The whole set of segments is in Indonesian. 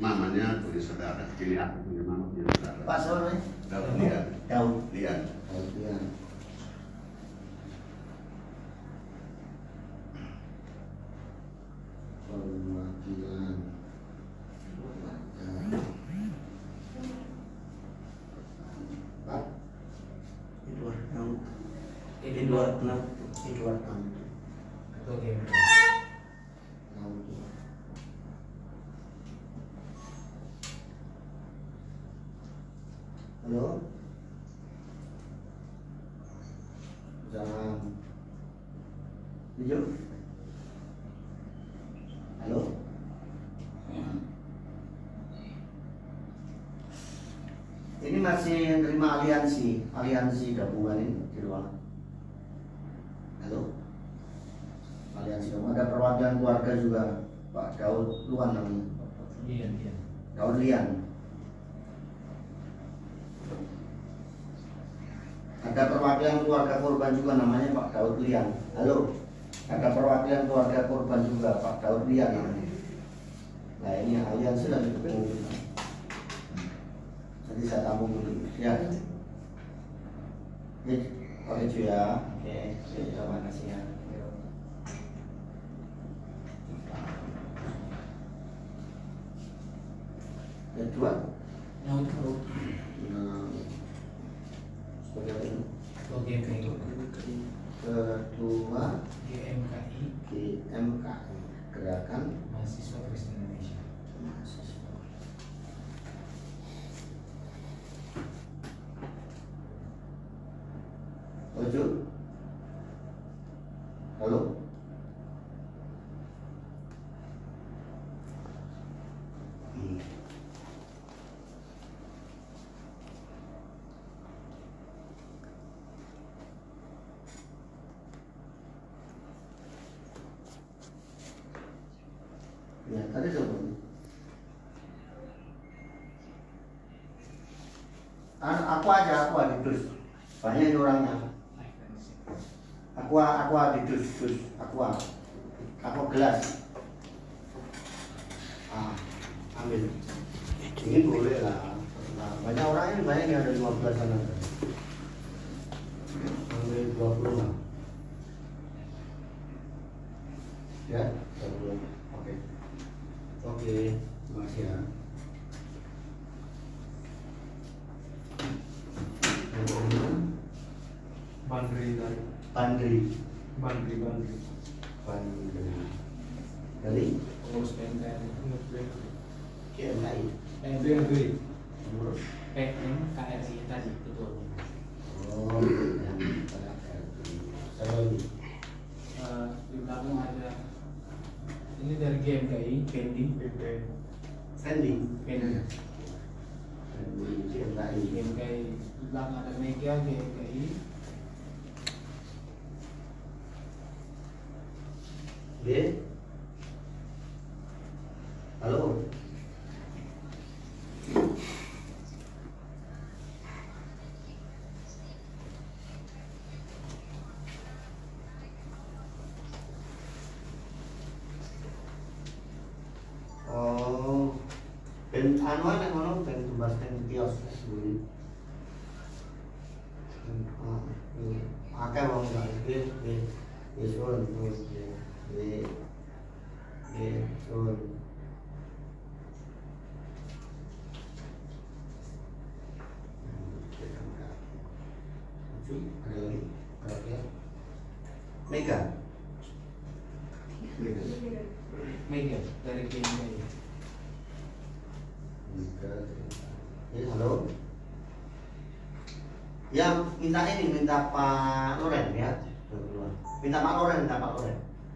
Mamanya punya saudara, jadi aku punya mama punya saudara. Pak siapa? Daud Lian. Daud Lian. Perwakilan Pak Edward Daud. Edward Daud. Oke. Halo. Jangan. Hijau. Halo. Ini masih terima aliansi gabungan ini di luar. Halo. Aliansi gabungan, ada perwakilan keluarga juga, Pak Daud Luan namanya. Lian. Daud Lian. Ada perwakilan keluarga korban juga namanya Pak Daud Lian. Halo. Ada perwakilan keluarga korban juga Pak Daud Lian namanya. Nah ini aliansi lagi ketemu. Jadi saya tampung dulu ya. Oke cuy ya. Oke, terima kasih ya. Kedua. Nah, sebagai apa ini? GMKI. Kedua GMKI. GMKI Gerakan Mahasiswa Kristen Indonesia. Ojo. Halo. Ya, tadi coba. Aku aja terus. Banyak ini orangnya. Aku adidus, aku gelas. Ambil. Ini boleh lah. Banyak orang ini banyak yang ada 15 sana. Ambil 20 lah. Ya, 20. Oke, terima kasih ya. Bandri. Dari Pengurus PMKI. KMI. PMKI. Pengurus. PMKRI tadi betul. Oh, yang pada saya lagi. Di belakang ada ini dari GMKI, Fendi. Sandy. Fendi. KMI. GMKI. Di belakang ada Mega GMKI. B. Halo. Oh, ben anuan yang ngono ben tumbas ten kios dulu. Akeh wong gak sun Mega dari GMKI. Ya, halo. Ya, minta Pak Loren ya. Minta Pak Loren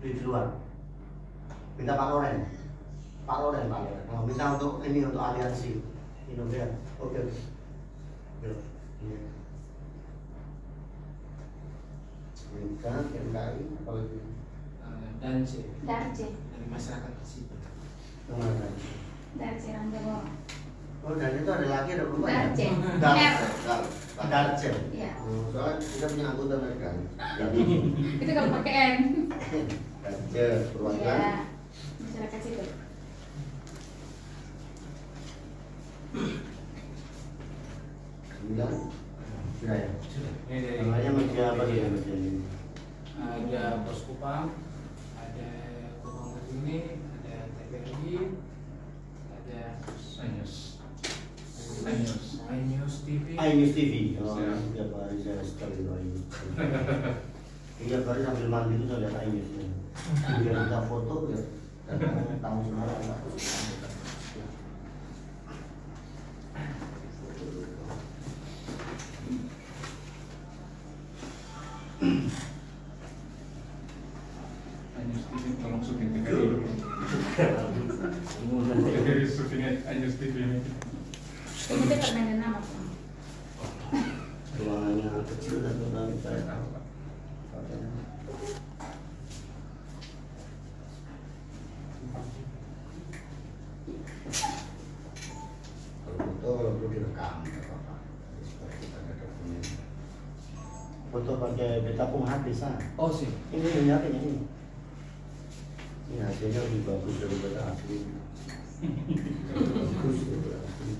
di luar. Minta Pak Loren. Oh, minta untuk ini untuk aliansi Indonesia. Oke. Minta KMKI apa lagi? Darce Darce dari masyarakat sipil. Kemana? Darce Ranjawa. Oh, dan itu ada lagi ada perempuan Darce. ya? Darce. Iya. Soalnya kita punya anggota mereka. Itu kalau pakai N. Darce perwakilan. Iya. Masyarakat sipil. Sudah ya. Ini dari Namanya media apa sih media ini? ada Pos Kupang, ada Kupang Kesini, ada TVRI, ada iNews TV. iNews TV. Oh, tiap hari saya setel itu iNews. Tiap hari sambil mandi itu saya lihat iNews. Biar kita foto ya. Tahu semua. iNews TV tolong syuting TVRI. TVRI syutingnya iNews TV ini. Ini tuh permainan nama Pak. Ruangannya kecil dan ruangan kayak apa? Kalau foto perlu direkam, nggak apa-apa. Supaya kita ada dokumen. Foto pakai betapung HP sah. Oh sih. Ini HP-nya ini. Ini hasilnya lebih bagus daripada asli. Bagus daripada asli.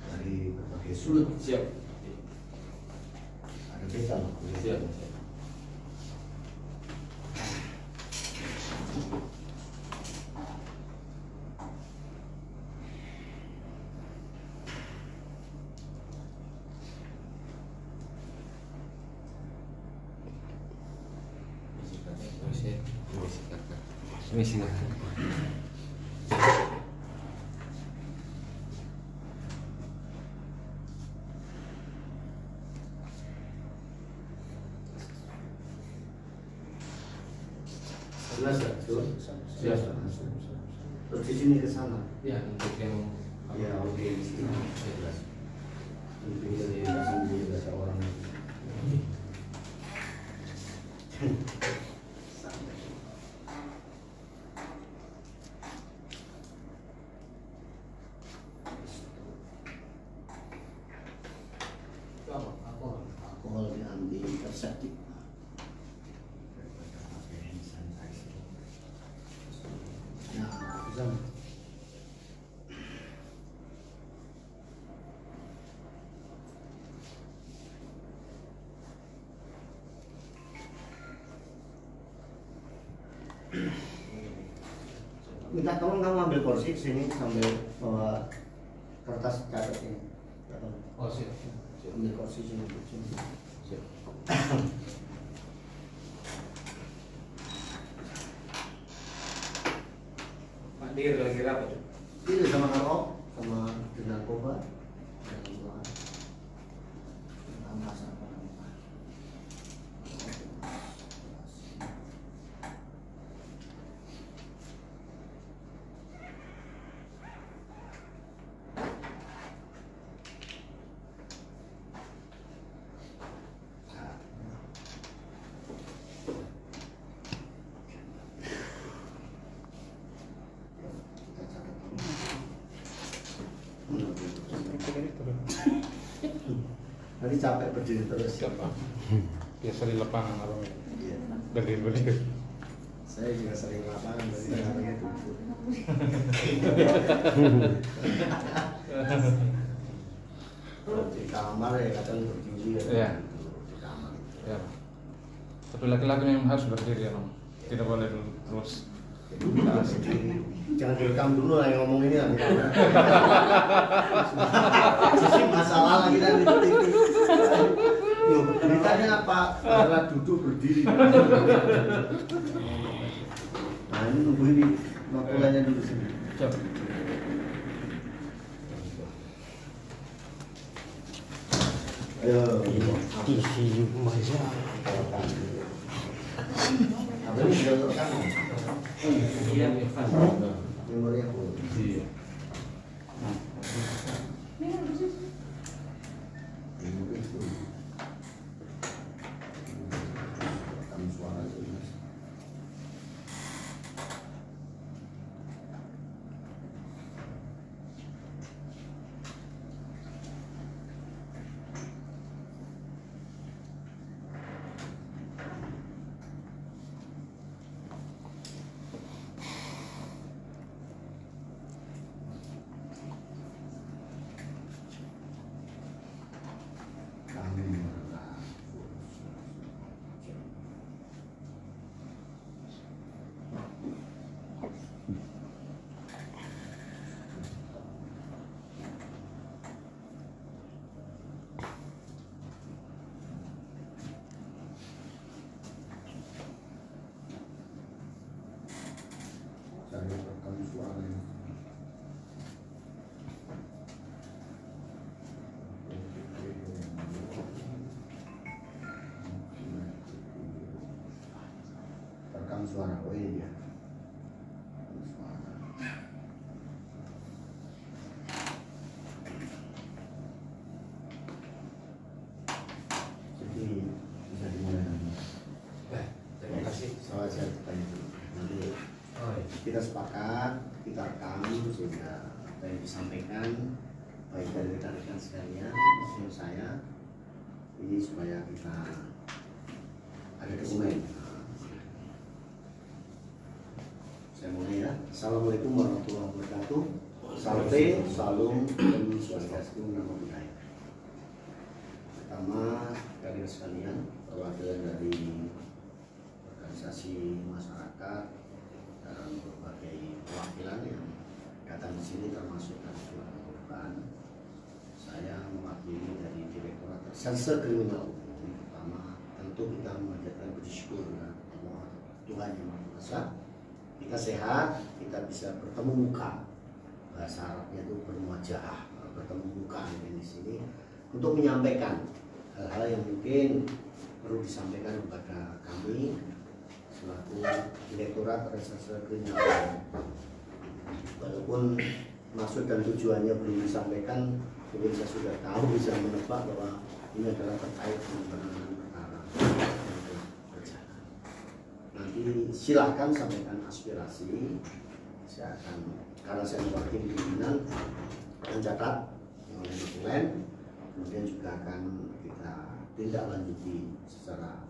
Dari berbagai sudut. Siap. Ada beta loh. Siap. Misi. Jelas ya? Jelas. Terus di sini ke sana. Ya, untuk yang Ya oke di sini. jelas. Ini sendiri bahasa orang. Itu apa? Alkohol. Alkohol di anti interseptik. Nah, bisa. Minta tolong kamu ambil kursi sini sambil bawa kertas catat ini. Oh siap. Ambil kursi sini. Siap. Pak Dir lagi rapat. Ini sama Karok, sama dengan narkoba, dan dua tambah apa namanya? Nanti capek berdiri terus. Siapa? Biasa di lapangan apa? Iya. Berdiri. Saya juga sering lapangan dari sekarangnya duduk. Kalau di kamar ya kadang berdiri ya. Iya. Di kamar. Ya. Tapi laki-laki memang harus berdiri ya, Om. Tidak boleh dulu terus. Jadi kita sendiri. Jangan direkam dulu lah yang ngomong ini lah. Sisi masalah lagi dan itu. Loh, beritanya apa? Adalah duduk berdiri. Nah ini nunggu ini notulennya dulu sini. Siap. Ayo. TCU Maja. Apa ini sudah terekam? Iya, Evan. Memori aku. Iya. Memori itu. Rekam suara itu mas. suara. Oh ini dia. Suara. Jadi bisa dimulai nanti. Terima kasih. Soal saya tanya dulu. Nanti Oh, iya. kita sepakat, kita rekam sehingga apa yang disampaikan baik dari rekan-rekan sekalian maupun saya ini supaya kita ada dokumen. Saya mulai ya. Assalamualaikum warahmatullahi wabarakatuh. Salte, salam, dan swastiastu, nama budaya. Pertama, kalian sekalian, perwakilan dari organisasi masyarakat dan berbagai perwakilan yang datang di sini termasuk dari keluarga korban. Saya mewakili dari Direktorat Reserse Kriminal Umum. Pertama, tentu kita memanjatkan bersyukur kepada Allah Tuhan yang Maha Kuasa. Kita sehat, kita bisa bertemu muka. Bahasa Arabnya itu bermuajah, bertemu muka di sini untuk menyampaikan hal-hal yang mungkin perlu disampaikan kepada kami selaku Direktorat Reserse Kriminal Umum. Walaupun maksud dan tujuannya belum disampaikan, mungkin saya sudah tahu, bisa menebak bahwa ini adalah terkait dengan penanganan perkara yang telah berjalan. Nanti silakan sampaikan aspirasi. Saya akan, karena saya mewakili pimpinan, mencatat oleh dokumen, kemudian juga akan kita tindak lanjuti secara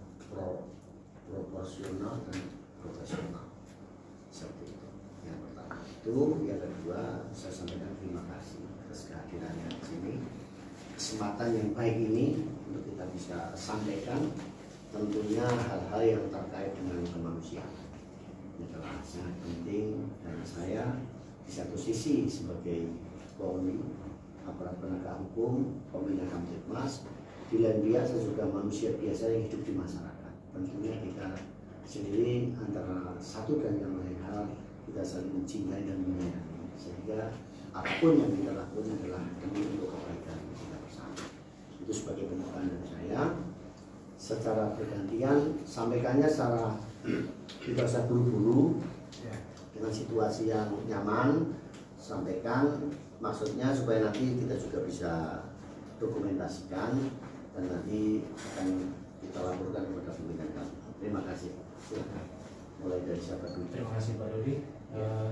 proporsional dan profesional. Seperti itu. Yang pertama itu, yang kedua saya sampaikan terima kasih atas kehadirannya di sini. Kesempatan yang baik ini untuk kita bisa sampaikan tentunya hal-hal yang terkait dengan kemanusiaan. Ini adalah sangat penting dan saya di satu sisi sebagai Polri, aparat penegak hukum, Pembina Kamtibmas, di lain pihak saya juga manusia biasa yang hidup di masyarakat. Tentunya kita sendiri antara satu dan yang lain hal kita saling mencintai dan menyayangi, sehingga apapun yang kita lakukan adalah demi untuk kebaikan kita bersama. Itu sebagai pembukaan dari saya. Secara bergantian sampaikannya secara tidak usah buru-buru, dengan situasi yang nyaman, sampaikan maksudnya supaya nanti kita juga bisa dokumentasikan dan nanti akan kita laporkan kepada pimpinan kami. Terima kasih. Silakan. Mulai dari siapa dulu? Terima kasih Pak Dodi.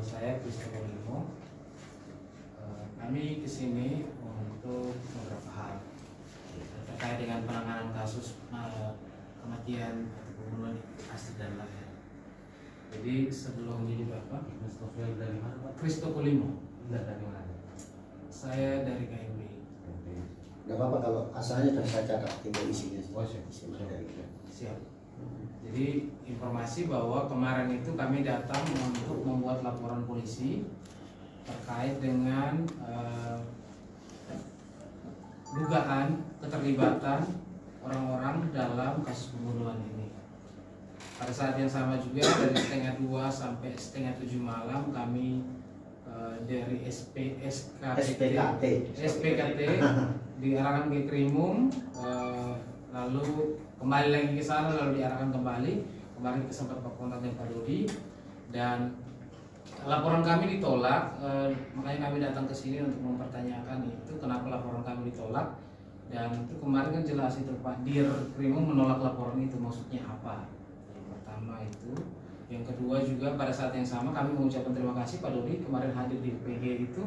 Saya Christopher Limo. Kami kesini untuk beberapa hal terkait dengan penanganan kasus kematian atau pembunuhan Astrid dan Layar. Jadi sebelum jadi Bapak, Christopher dari mana Pak? Christopher Limo. Dari mana? Saya dari KMB. Tidak apa-apa kalau asalnya sudah saya catat, tinggal isinya. Oh, siap. Isi materi. Siap. Jadi informasi bahwa kemarin itu kami datang untuk membuat laporan polisi terkait dengan dugaan keterlibatan orang-orang dalam kasus pembunuhan ini. Pada saat yang sama juga dari setengah 2 sampai setengah 7 malam kami dari SPKT diarahkan ke Krimum, lalu kembali lagi ke sana, lalu diarahkan kembali. Kemarin sempat berkontak dengan Pak Dodi dan laporan kami ditolak, makanya kami datang ke sini untuk mempertanyakan itu kenapa laporan kami ditolak. Dan itu kemarin kan jelas itu Pak Dir Krimum menolak laporan itu, maksudnya apa? Yang pertama itu, yang kedua juga pada saat yang sama kami mengucapkan terima kasih Pak Dodi kemarin hadir di PG itu.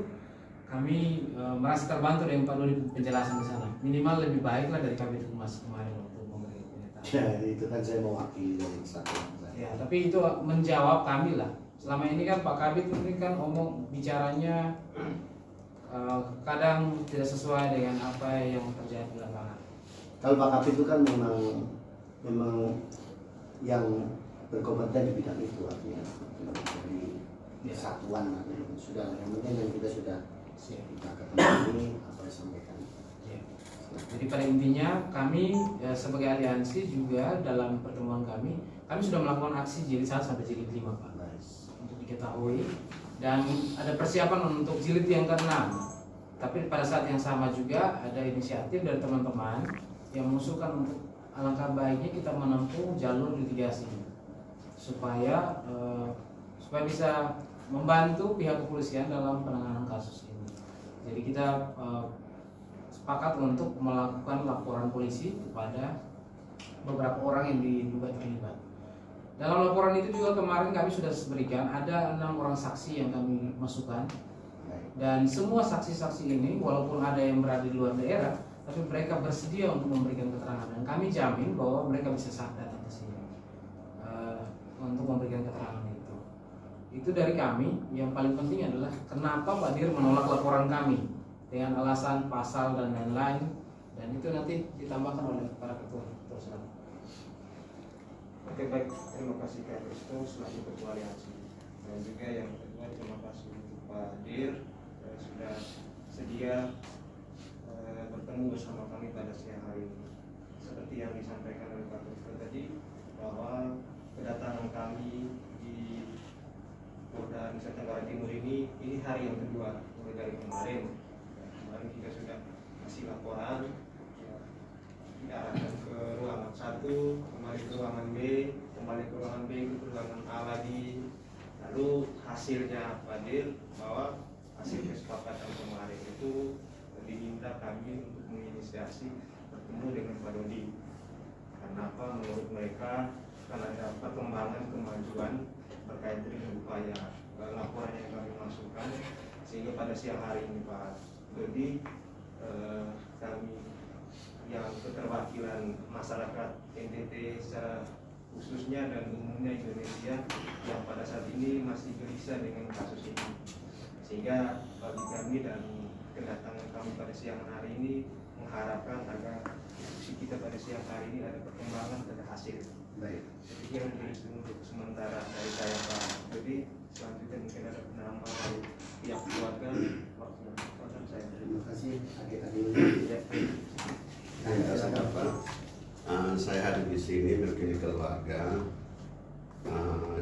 Kami merasa terbantu dengan Pak Dodi penjelasan di sana. Minimal lebih baik lah dari Kabid Humas kemarin untuk memberi pernyataan. Ya, itu kan saya mewakili dari satu. Ya, tapi itu menjawab kami lah. Selama ini kan Pak Kabid ini kan omong bicaranya kadang tidak sesuai dengan apa yang terjadi di lapangan. Kalau Pak Kabid itu kan memang yang berkompeten di bidang itu, artinya dari satuan artinya. Sudah, yang penting yang kita sudah kita ketemu ini apa yang disampaikan. Ya. Jadi pada intinya kami sebagai aliansi juga dalam pertemuan kami sudah melakukan aksi jilid 1 sampai jilid 5 Pak, untuk diketahui, dan ada persiapan untuk jilid yang ke-6. Tapi pada saat yang sama juga ada inisiatif dari teman-teman yang mengusulkan untuk alangkah baiknya kita menempuh jalur litigasi. supaya bisa membantu pihak kepolisian dalam penanganan kasus ini. Jadi kita sepakat untuk melakukan laporan polisi kepada beberapa orang yang diduga terlibat. Dalam laporan itu juga kemarin kami sudah berikan ada 6 orang saksi yang kami masukkan, dan semua saksi-saksi ini walaupun ada yang berada di luar daerah, tapi mereka bersedia untuk memberikan keterangan, dan kami jamin bahwa mereka bisa datang ke sini untuk memberikan keterangan itu. Itu dari kami. Yang paling penting adalah kenapa Pak Dir menolak laporan kami dengan alasan pasal dan lain-lain, dan itu nanti ditambahkan oleh para ketua. Oke, baik, terima kasih Kak Kristo selaku Ketua Aliansi, dan juga yang kedua terima kasih untuk Pak Dir sudah sedia bertemu bersama kami pada siang hari ini. Seperti yang disampaikan oleh Pak Kristo tadi, bahwa kedatangan kami di Polda Nusa Tenggara Timur ini hari yang kedua mulai dari kemarin. Kemarin kita sudah kasih laporan, diarahkan ke ruangan 1, kembali ke ruangan B, kembali ke ruangan B, ke ruangan A lagi. Lalu hasilnya Pak Dir bahwa hasil kesepakatan kemarin itu diminta kami untuk menginisiasi bertemu dengan Pak Dodi. Karena apa? Menurut mereka karena ada perkembangan kemajuan terkait dengan upaya laporan yang kami masukkan, sehingga pada siang hari ini Pak Dodi kami yang keterwakilan masyarakat NTT secara khususnya dan umumnya Indonesia yang pada saat ini masih gelisah dengan kasus ini, sehingga bagi kami dan kedatangan kami pada siang hari ini mengharapkan agar diskusi kita pada siang hari ini ada perkembangan dan hasil. Baik. Jadi mungkin itu untuk sementara dari saya Pak. Jadi selanjutnya mungkin ada penambah dari pihak keluarga. Waktu saya. Terima kasih adik-adik. Saya hadir di sini mewakili keluarga,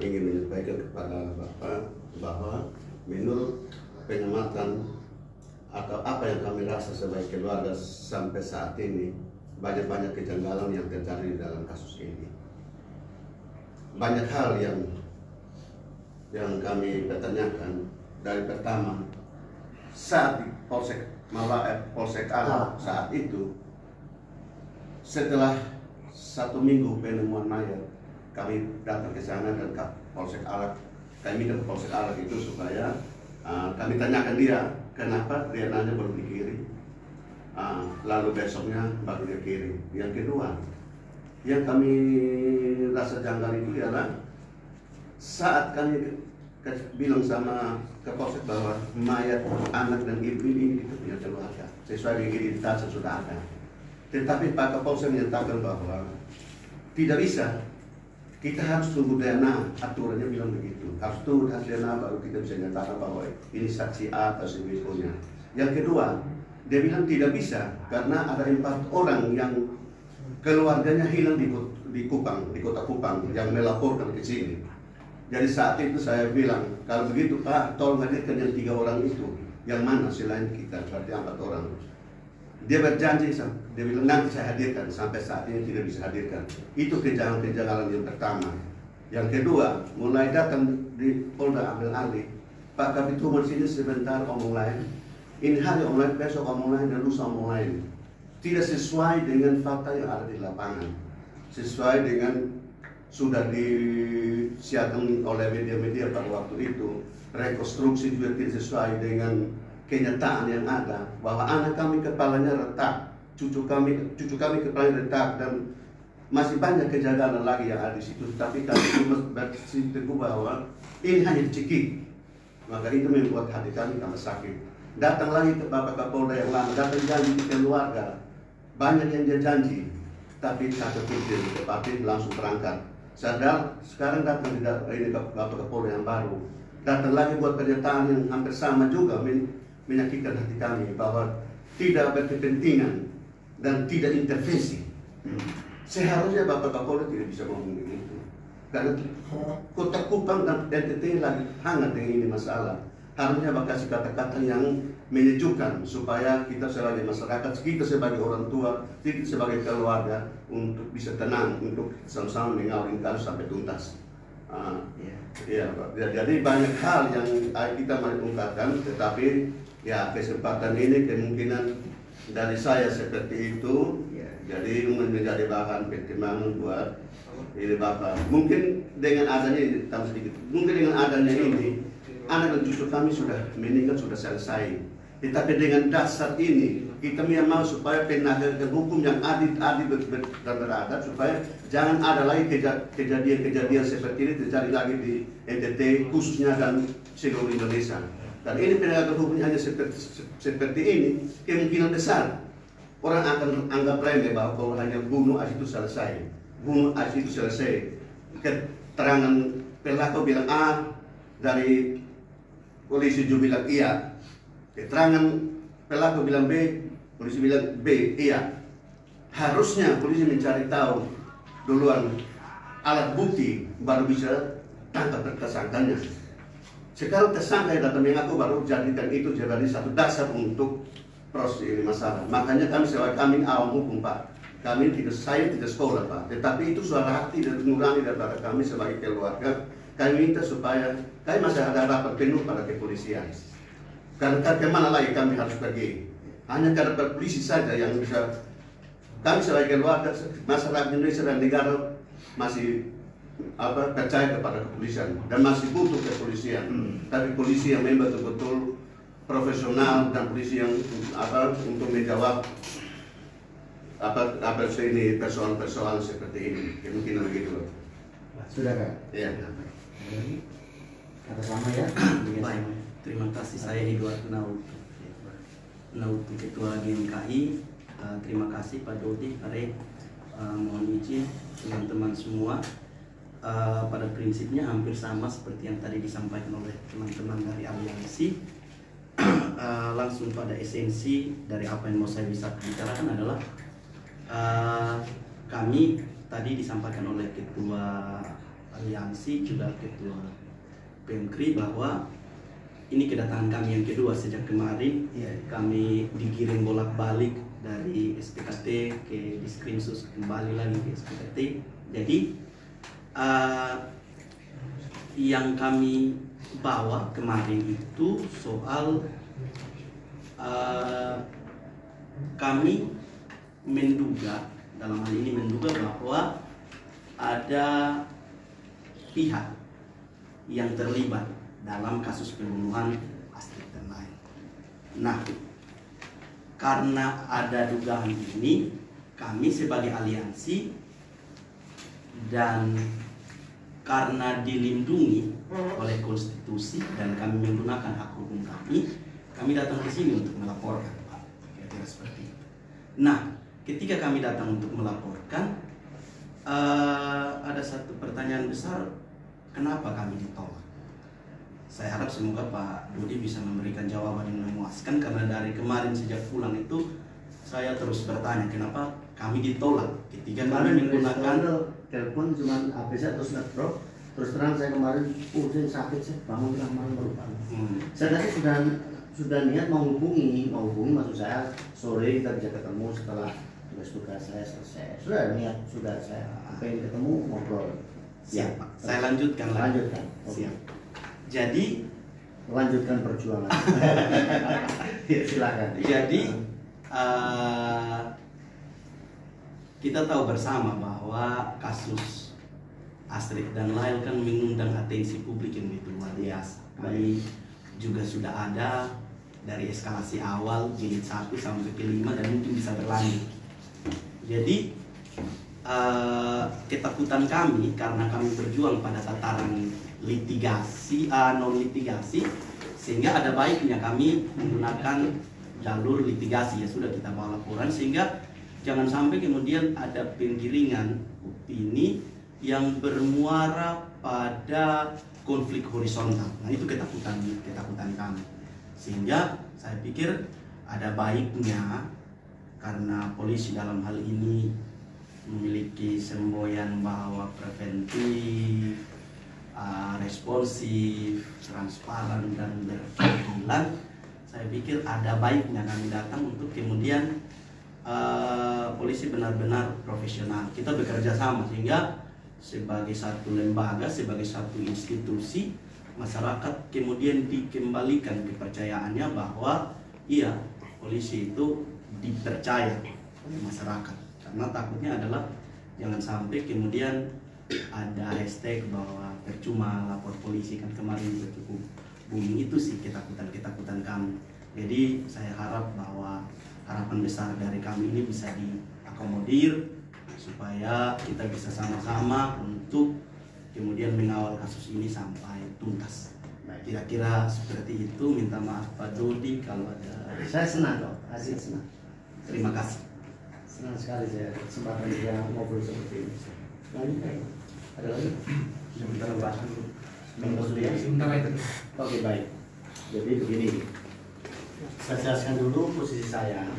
ingin menyampaikan kepada Bapak bahwa menurut pengamatan atau apa yang kami rasa sebagai keluarga sampai saat ini, banyak kejanggalan yang terjadi dalam kasus ini. Banyak hal yang kami pertanyakan. Dari pertama, saat di Polsek Alat saat itu, setelah 1 minggu penemuan mayat, kami datang ke sana dan ke Polsek Alat. Kami minta ke Polsek Alat itu supaya kami tanyakan dia kenapa DNA-nya belum dikirim. Lalu besoknya baru dia kirim. Yang kedua, yang kami rasa janggal itu adalah saat kami bilang sama ke Polsek bahwa mayat anak dan ibu ini kita punya keluarga sesuai dengan identitas yang sudah ada. Tetapi Pak Kapolsek menyatakan bahwa tidak bisa, kita harus tunggu DNA, aturannya bilang begitu. Harus tunggu hasil DNA baru kita bisa nyatakan bahwa ini saksi A atau saksi B-nya. Yang kedua, dia bilang tidak bisa karena ada 4 orang yang keluarganya hilang di Kupang, di kota Kupang, yang melaporkan ke sini. Jadi saat itu saya bilang, kalau begitu Pak, tolong hadirkan yang 3 orang itu. Yang mana selain kita, berarti 4 orang. Dia berjanji, dia bilang nanti saya hadirkan, sampai saat ini tidak bisa hadirkan. Itu kejanggalan yang pertama. Yang kedua, mulai datang di Polda ambil alih, Pak Kabit Humas sini sebentar omong lain, ini hari omong lain, besok omong lain, dan lusa omong lain. Tidak sesuai dengan fakta yang ada di lapangan, sesuai dengan sudah disiarkan oleh media-media pada waktu itu. Rekonstruksi juga tidak sesuai dengan kenyataan yang ada, bahwa anak kami kepalanya retak, cucu kami kepalanya retak, dan masih banyak kejanggalan lagi yang ada di situ. Tapi kami bersikap teguh bahwa ini hanya dicekik. Maka itu membuat hati kami tambah sakit. Datang lagi ke Bapak Kapolda yang lama, datang janji ke keluarga, banyak yang dia janji, tapi kata tidak ditepati, langsung berangkat. Sadar sekarang datang ini ke Bapak Kapolda yang baru, datang lagi buat pernyataan yang hampir sama juga, menyakitkan hati kami bahwa tidak berkepentingan dan tidak intervensi. Seharusnya Bapak Kapolda tidak bisa ngomong begitu, karena Kota Kupang dan NTT lagi hangat dengan ini masalah. Harusnya Bapak kasih kata-kata yang menyejukkan supaya kita sebagai masyarakat, kita sebagai orang tua, kita sebagai keluarga untuk bisa tenang untuk sama-sama mengawal kasus sampai tuntas. Iya, Pak. Jadi banyak hal yang kita mau ungkapkan, tetapi ya kesempatan ini kemungkinan dari saya seperti itu, jadi menjadi bahan pertimbangan buat ini Bapak. Mungkin dengan adanya ini, tambah sedikit, mungkin dengan adanya ini, anak dan cucu kami sudah meninggal, sudah selesai. Tetapi dengan dasar ini, kita mau supaya penegakan hukum yang adil dan beradab, supaya jangan ada lagi kejadian-kejadian seperti ini terjadi lagi di NTT khususnya dan seluruh Indonesia. Dan ini penegakan hukumnya hanya seperti ini, kemungkinan besar orang akan anggap remeh bahwa kalau hanya bunuh itu selesai, bunuh itu selesai. Keterangan pelaku bilang A, dari polisi juga bilang iya. Keterangan pelaku bilang B, polisi bilang B, iya. Harusnya polisi mencari tahu duluan alat bukti baru bisa tangkap tersangkanya. Sekarang tersangka yang datang mengaku baru jadikan itu jadi satu dasar untuk proses ini masalah. Makanya kami sebagai kami awam hukum Pak, saya tidak sekolah Pak, tetapi itu suara hati dan nurani daripada kami sebagai keluarga. Kami minta supaya kami masih ada harapan penuh pada kepolisian. Karena kemana lagi kami harus pergi? Hanya karena polisi saja yang bisa. Kami sebagai keluarga, masyarakat Indonesia dan negara masih percaya kepada kepolisian dan masih butuh kepolisian. Tapi polisi yang memang betul-betul profesional dan polisi yang untuk menjawab ini persoalan-persoalan seperti ini. Mungkin begitu. Sudah kan? Iya. Atas nama ya. Baik, terima kasih. Saya Edward Nautu, Ketua GMKI. Terima kasih Pak Dodi, Are. Mohon izin teman-teman semua. Pada prinsipnya hampir sama seperti yang tadi disampaikan oleh teman-teman dari aliansi. Langsung pada esensi dari apa yang mau saya bisa bicarakan adalah kami tadi disampaikan oleh Ketua aliansi juga Ketua Pemkri bahwa ini kedatangan kami yang kedua sejak kemarin. Kami digiring bolak-balik dari SPKT ke Diskrimsus, kembali lagi ke SPKT. Jadi yang kami bawa kemarin itu soal kami menduga, dalam hal ini menduga bahwa ada pihak yang terlibat dalam kasus pembunuhan Astrid dan lain. Nah, karena ada dugaan ini, kami sebagai aliansi dan karena dilindungi oleh konstitusi dan kami menggunakan hak hukum kami datang ke sini untuk melaporkan, Pak. Kira-kira seperti itu. Nah, ketika kami datang untuk melaporkan, ada satu pertanyaan besar, kenapa kami ditolak? Saya harap semoga Pak Dodi bisa memberikan jawaban yang memuaskan, karena dari kemarin sejak pulang itu saya terus bertanya kenapa kami ditolak ketika kami menggunakan telepon cuma ABC terus ngedrop. Terus terang saya kemarin pusing sakit, saya bangun tengah malam baru bangun. Saya tadi sudah niat mau hubungi maksud saya sore kita bisa ketemu setelah tugas saya selesai. Sudah saya pengen ketemu ngobrol. Siap Pak. Saya lanjutkan. Siap. Jadi lanjutkan perjuangan. Ya, silakan. Jadi kita tahu bersama bahwa kasus Astrid dan Lail kan mengundang atensi publik yang begitu luar biasa. Kami juga sudah ada dari eskalasi awal jilid 1 sampai ke 5 dan mungkin bisa berlanjut. Jadi ketakutan kami karena kami berjuang pada tataran litigasi, non litigasi, sehingga ada baiknya kami menggunakan jalur litigasi. Ya sudah, kita bawa laporan sehingga jangan sampai kemudian ada penggiringan opini yang bermuara pada konflik horizontal. Nah, itu ketakutan kami. Sehingga saya pikir ada baiknya, karena polisi dalam hal ini memiliki semboyan bahwa preventif, responsif, transparan, dan berkeadilan. Saya pikir ada baiknya kami datang untuk kemudian polisi benar-benar profesional. Kita bekerja sama sehingga sebagai satu lembaga, sebagai satu institusi, masyarakat kemudian dikembalikan kepercayaannya bahwa iya, polisi itu dipercaya oleh masyarakat. Karena takutnya adalah jangan sampai kemudian ada hashtag bahwa percuma lapor polisi, kan kemarin juga cukup booming. Itu sih ketakutan kami. Jadi saya harap bahwa harapan besar dari kami ini bisa diakomodir supaya kita bisa sama-sama untuk kemudian mengawal kasus ini sampai tuntas. Kira-kira seperti itu. Minta maaf Pak Dodi kalau ada. Saya senang kok, hasil senang. Terima kasih. Senang sekali saya kesempatan dia ngobrol seperti ini. Ada lagi? Sebentar bahas dulu. Sebentar itu. Oke, baik. Jadi begini, saya jelaskan dulu posisi saya.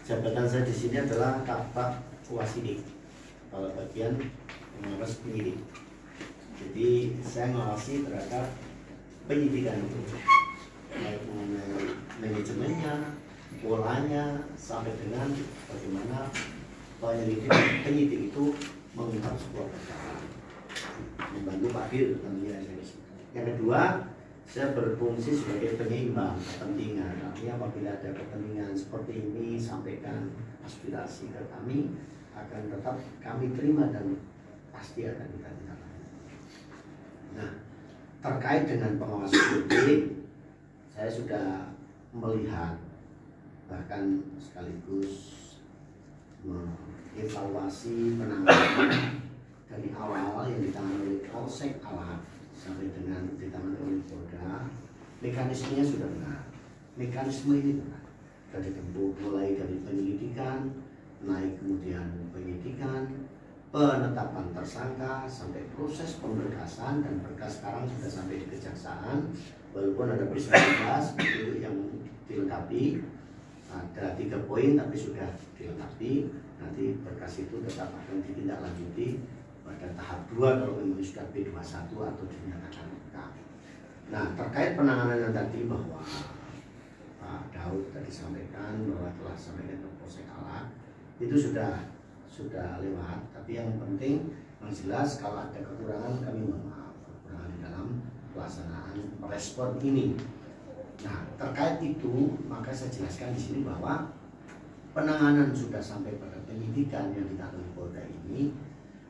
Jabatan saya di sini adalah Kabak Wasidik, kepala bagian pengawas penyidik. Jadi saya mengawasi terhadap penyidikan itu, baik mengenai manajemennya, polanya, sampai dengan bagaimana penyidik itu mengungkap sebuah perkara, membantu Pak Dir tentunya. Yang kedua, saya berfungsi sebagai penyeimbang kepentingan. Artinya apabila ada kepentingan seperti ini, sampaikan aspirasi ke kami, akan tetap kami terima dan pasti akan kita tindak. Nah, terkait dengan pengawasan publik, saya sudah melihat, bahkan sekaligus mengevaluasi penanganan dari awal yang ditangani oleh Polsek Alat sampai dengan ditangani oleh Polda. Mekanismenya sudah benar, mekanisme ini benar, dari tempuh mulai dari penyelidikan, naik kemudian penyidikan, penetapan tersangka, sampai proses pemberkasan, dan berkas sekarang sudah sampai di kejaksaan. Walaupun ada P19 itu yang dilengkapi, ada 3 poin tapi sudah dilengkapi. Nanti berkas itu tetap akan ditindaklanjuti pada tahap 2 kalau memang sudah P21 atau dinyatakan lengkap. Nah, terkait penanganan yang tadi bahwa Pak Daud tadi sampaikan bahwa telah sampaikan ke Polsek Alat, itu sudah lewat. Tapi yang penting, yang jelas kalau ada kekurangan kami mohon maaf, kekurangan di dalam pelaksanaan respon ini. Nah, terkait itu maka saya jelaskan di sini bahwa penanganan sudah sampai pada penyidikan yang ditangani Polda ini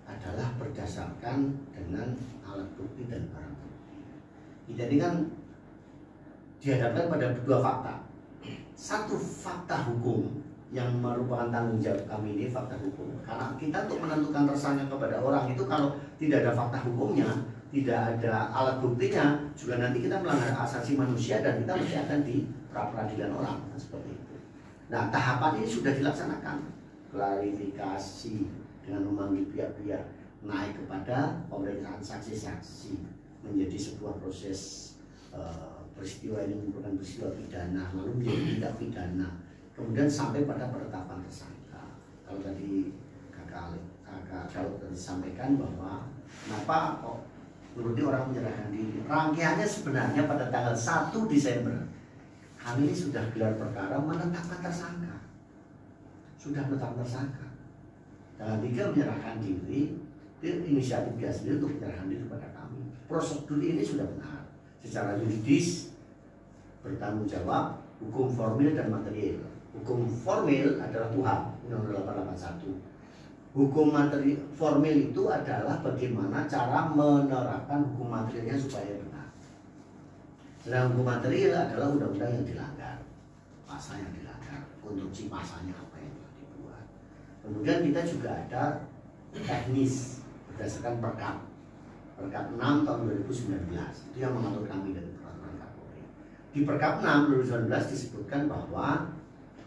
adalah berdasarkan dengan alat bukti dan barang bukti. Jadi kan dihadapkan pada 2 fakta. Satu, fakta hukum yang merupakan tanggung jawab kami ini, fakta hukum. Karena kita untuk menentukan tersangka kepada orang itu kalau tidak ada fakta hukumnya, tidak ada alat buktinya, juga nanti kita melanggar asasi manusia dan kita mesti akan di pra-peradilan orang, seperti itu. Nah, tahapan ini sudah dilaksanakan, klarifikasi dengan memanggil pihak-pihak, naik kepada pemeriksaan saksi-saksi, menjadi sebuah proses peristiwa ini merupakan peristiwa pidana, lalu menjadi tindak pidana, kemudian sampai pada penetapan tersangka. Kalau tadi kakak kalau tadi sampaikan bahwa kenapa kok menurut orang menyerahkan diri, rangkaiannya sebenarnya pada tanggal 1 Desember kami ini sudah gelar perkara menetapkan tersangka, sudah menetapkan tersangka. Tanggal 3 menyerahkan diri, inisiatif dia sendiri untuk menyerahkan diri kepada kami. Prosedur ini sudah benar, secara yuridis bertanggung jawab, hukum formil dan material. Hukum formil adalah UHAP, Undang-Undang 881. Hukum materi formil itu adalah bagaimana cara menerapkan hukum materialnya supaya benar. Sedangkan hukum material adalah undang-undang yang dilanggar, pasal yang dilanggar, konstruksi pasalnya apa yang telah dibuat. Kemudian kita juga ada teknis berdasarkan Perkap 6 tahun 2019, itu yang mengatur kami dari peraturan Kapolri. Di Perkap 6 2019 disebutkan bahwa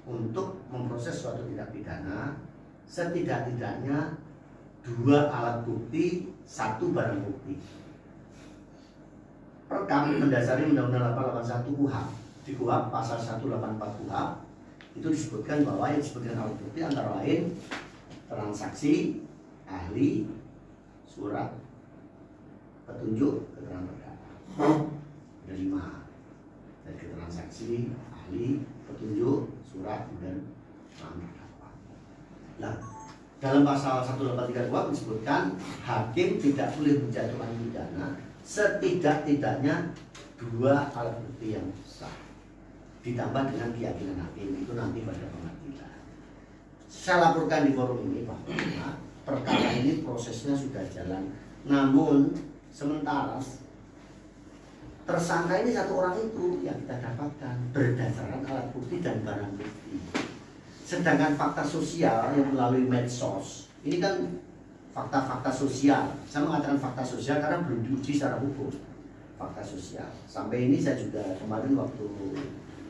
untuk memproses suatu tindak pidana setidak-tidaknya 2 alat bukti, 1 barang bukti. Perkap mendasari Undang-Undang 881 KUHP. Di KUHP pasal 184 KUHP itu disebutkan bahwa yang disebutkan alat bukti antara lain transaksi, ahli, surat, petunjuk, keterangan perdata. Ada 5. Dari transaksi, ahli, petunjuk, surat, dan keterangan perdata. Nah, dalam pasal 1832 disebutkan hakim tidak boleh menjatuhkan pidana setidak-tidaknya 2 alat bukti yang sah ditambah dengan keyakinan hakim, itu nanti pada pengadilan. Saya laporkan di forum ini bahwa perkara ini prosesnya sudah jalan, namun sementara tersangka ini 1 orang itu yang kita dapatkan berdasarkan alat bukti dan barang bukti. Sedangkan fakta sosial yang melalui medsos, ini kan fakta-fakta sosial. Saya mengatakan fakta sosial karena belum diuji secara hukum. Fakta sosial. Sampai ini saya juga kemarin waktu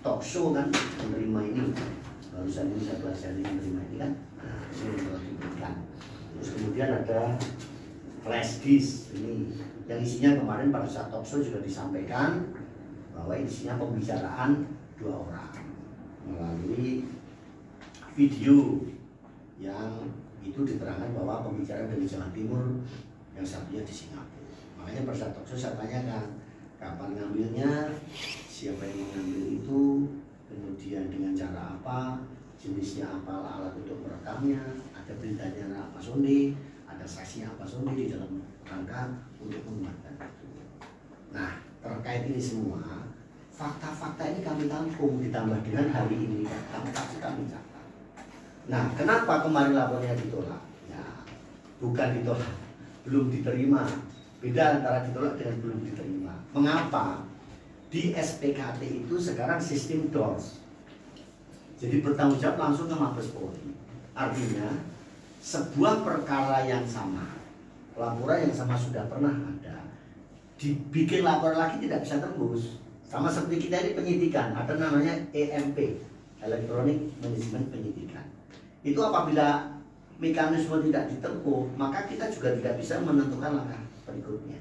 talk show kan menerima ini. Barusan ini saya pelajari menerima ini kan. Nah, ini telah diberikan. Terus kemudian ada flash disk ini yang isinya kemarin pada saat talk show juga disampaikan bahwa isinya pembicaraan 2 orang melalui video yang itu diterangkan bahwa pembicaraan dari Jawa Timur yang satunya di Singapura. Makanya pada saat talk show saya tanyakan kapan ngambilnya, siapa yang mengambil itu, kemudian dengan cara apa, jenisnya apa, alat untuk merekamnya, ada beritanya apa Sondi, ada saksinya apa Sondi di dalam rangka untuk menguatkan itu. Nah, terkait ini semua, fakta-fakta ini kami tampung ditambah dengan hari ini kami catat. Nah, kenapa kemarin lapornya ditolak? Ya, bukan ditolak, belum diterima. Beda antara ditolak dengan belum diterima. Mengapa? Di SPKT itu sekarang sistem DORS. Jadi bertanggung jawab langsung ke Mabes Polri. Artinya, sebuah perkara yang sama, laporan yang sama sudah pernah ada, dibikin laporan lagi tidak bisa tembus. Sama seperti kita ini penyidikan, ada namanya EMP, Electronic Management Penyidikan. Itu apabila mekanisme tidak ditempuh, maka kita juga tidak bisa menentukan langkah berikutnya.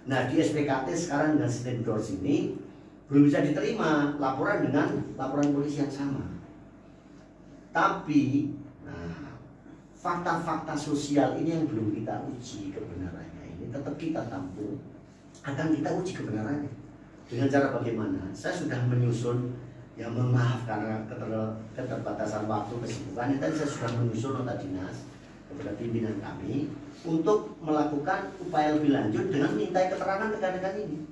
Nah, di SPKT sekarang dengan sistem DORS ini belum bisa diterima laporan dengan laporan polisi yang sama. Tapi, nah, fakta-fakta sosial ini yang belum kita uji kebenarannya ini tetap kita tampung, akan kita uji kebenarannya. Dengan cara bagaimana? Saya sudah menyusun, ya mohon maaf karena keterbatasan waktu kesibukan, tadi saya sudah menyusun nota dinas kepada pimpinan kami untuk melakukan upaya lebih lanjut dengan minta keterangan rekan-rekan ini.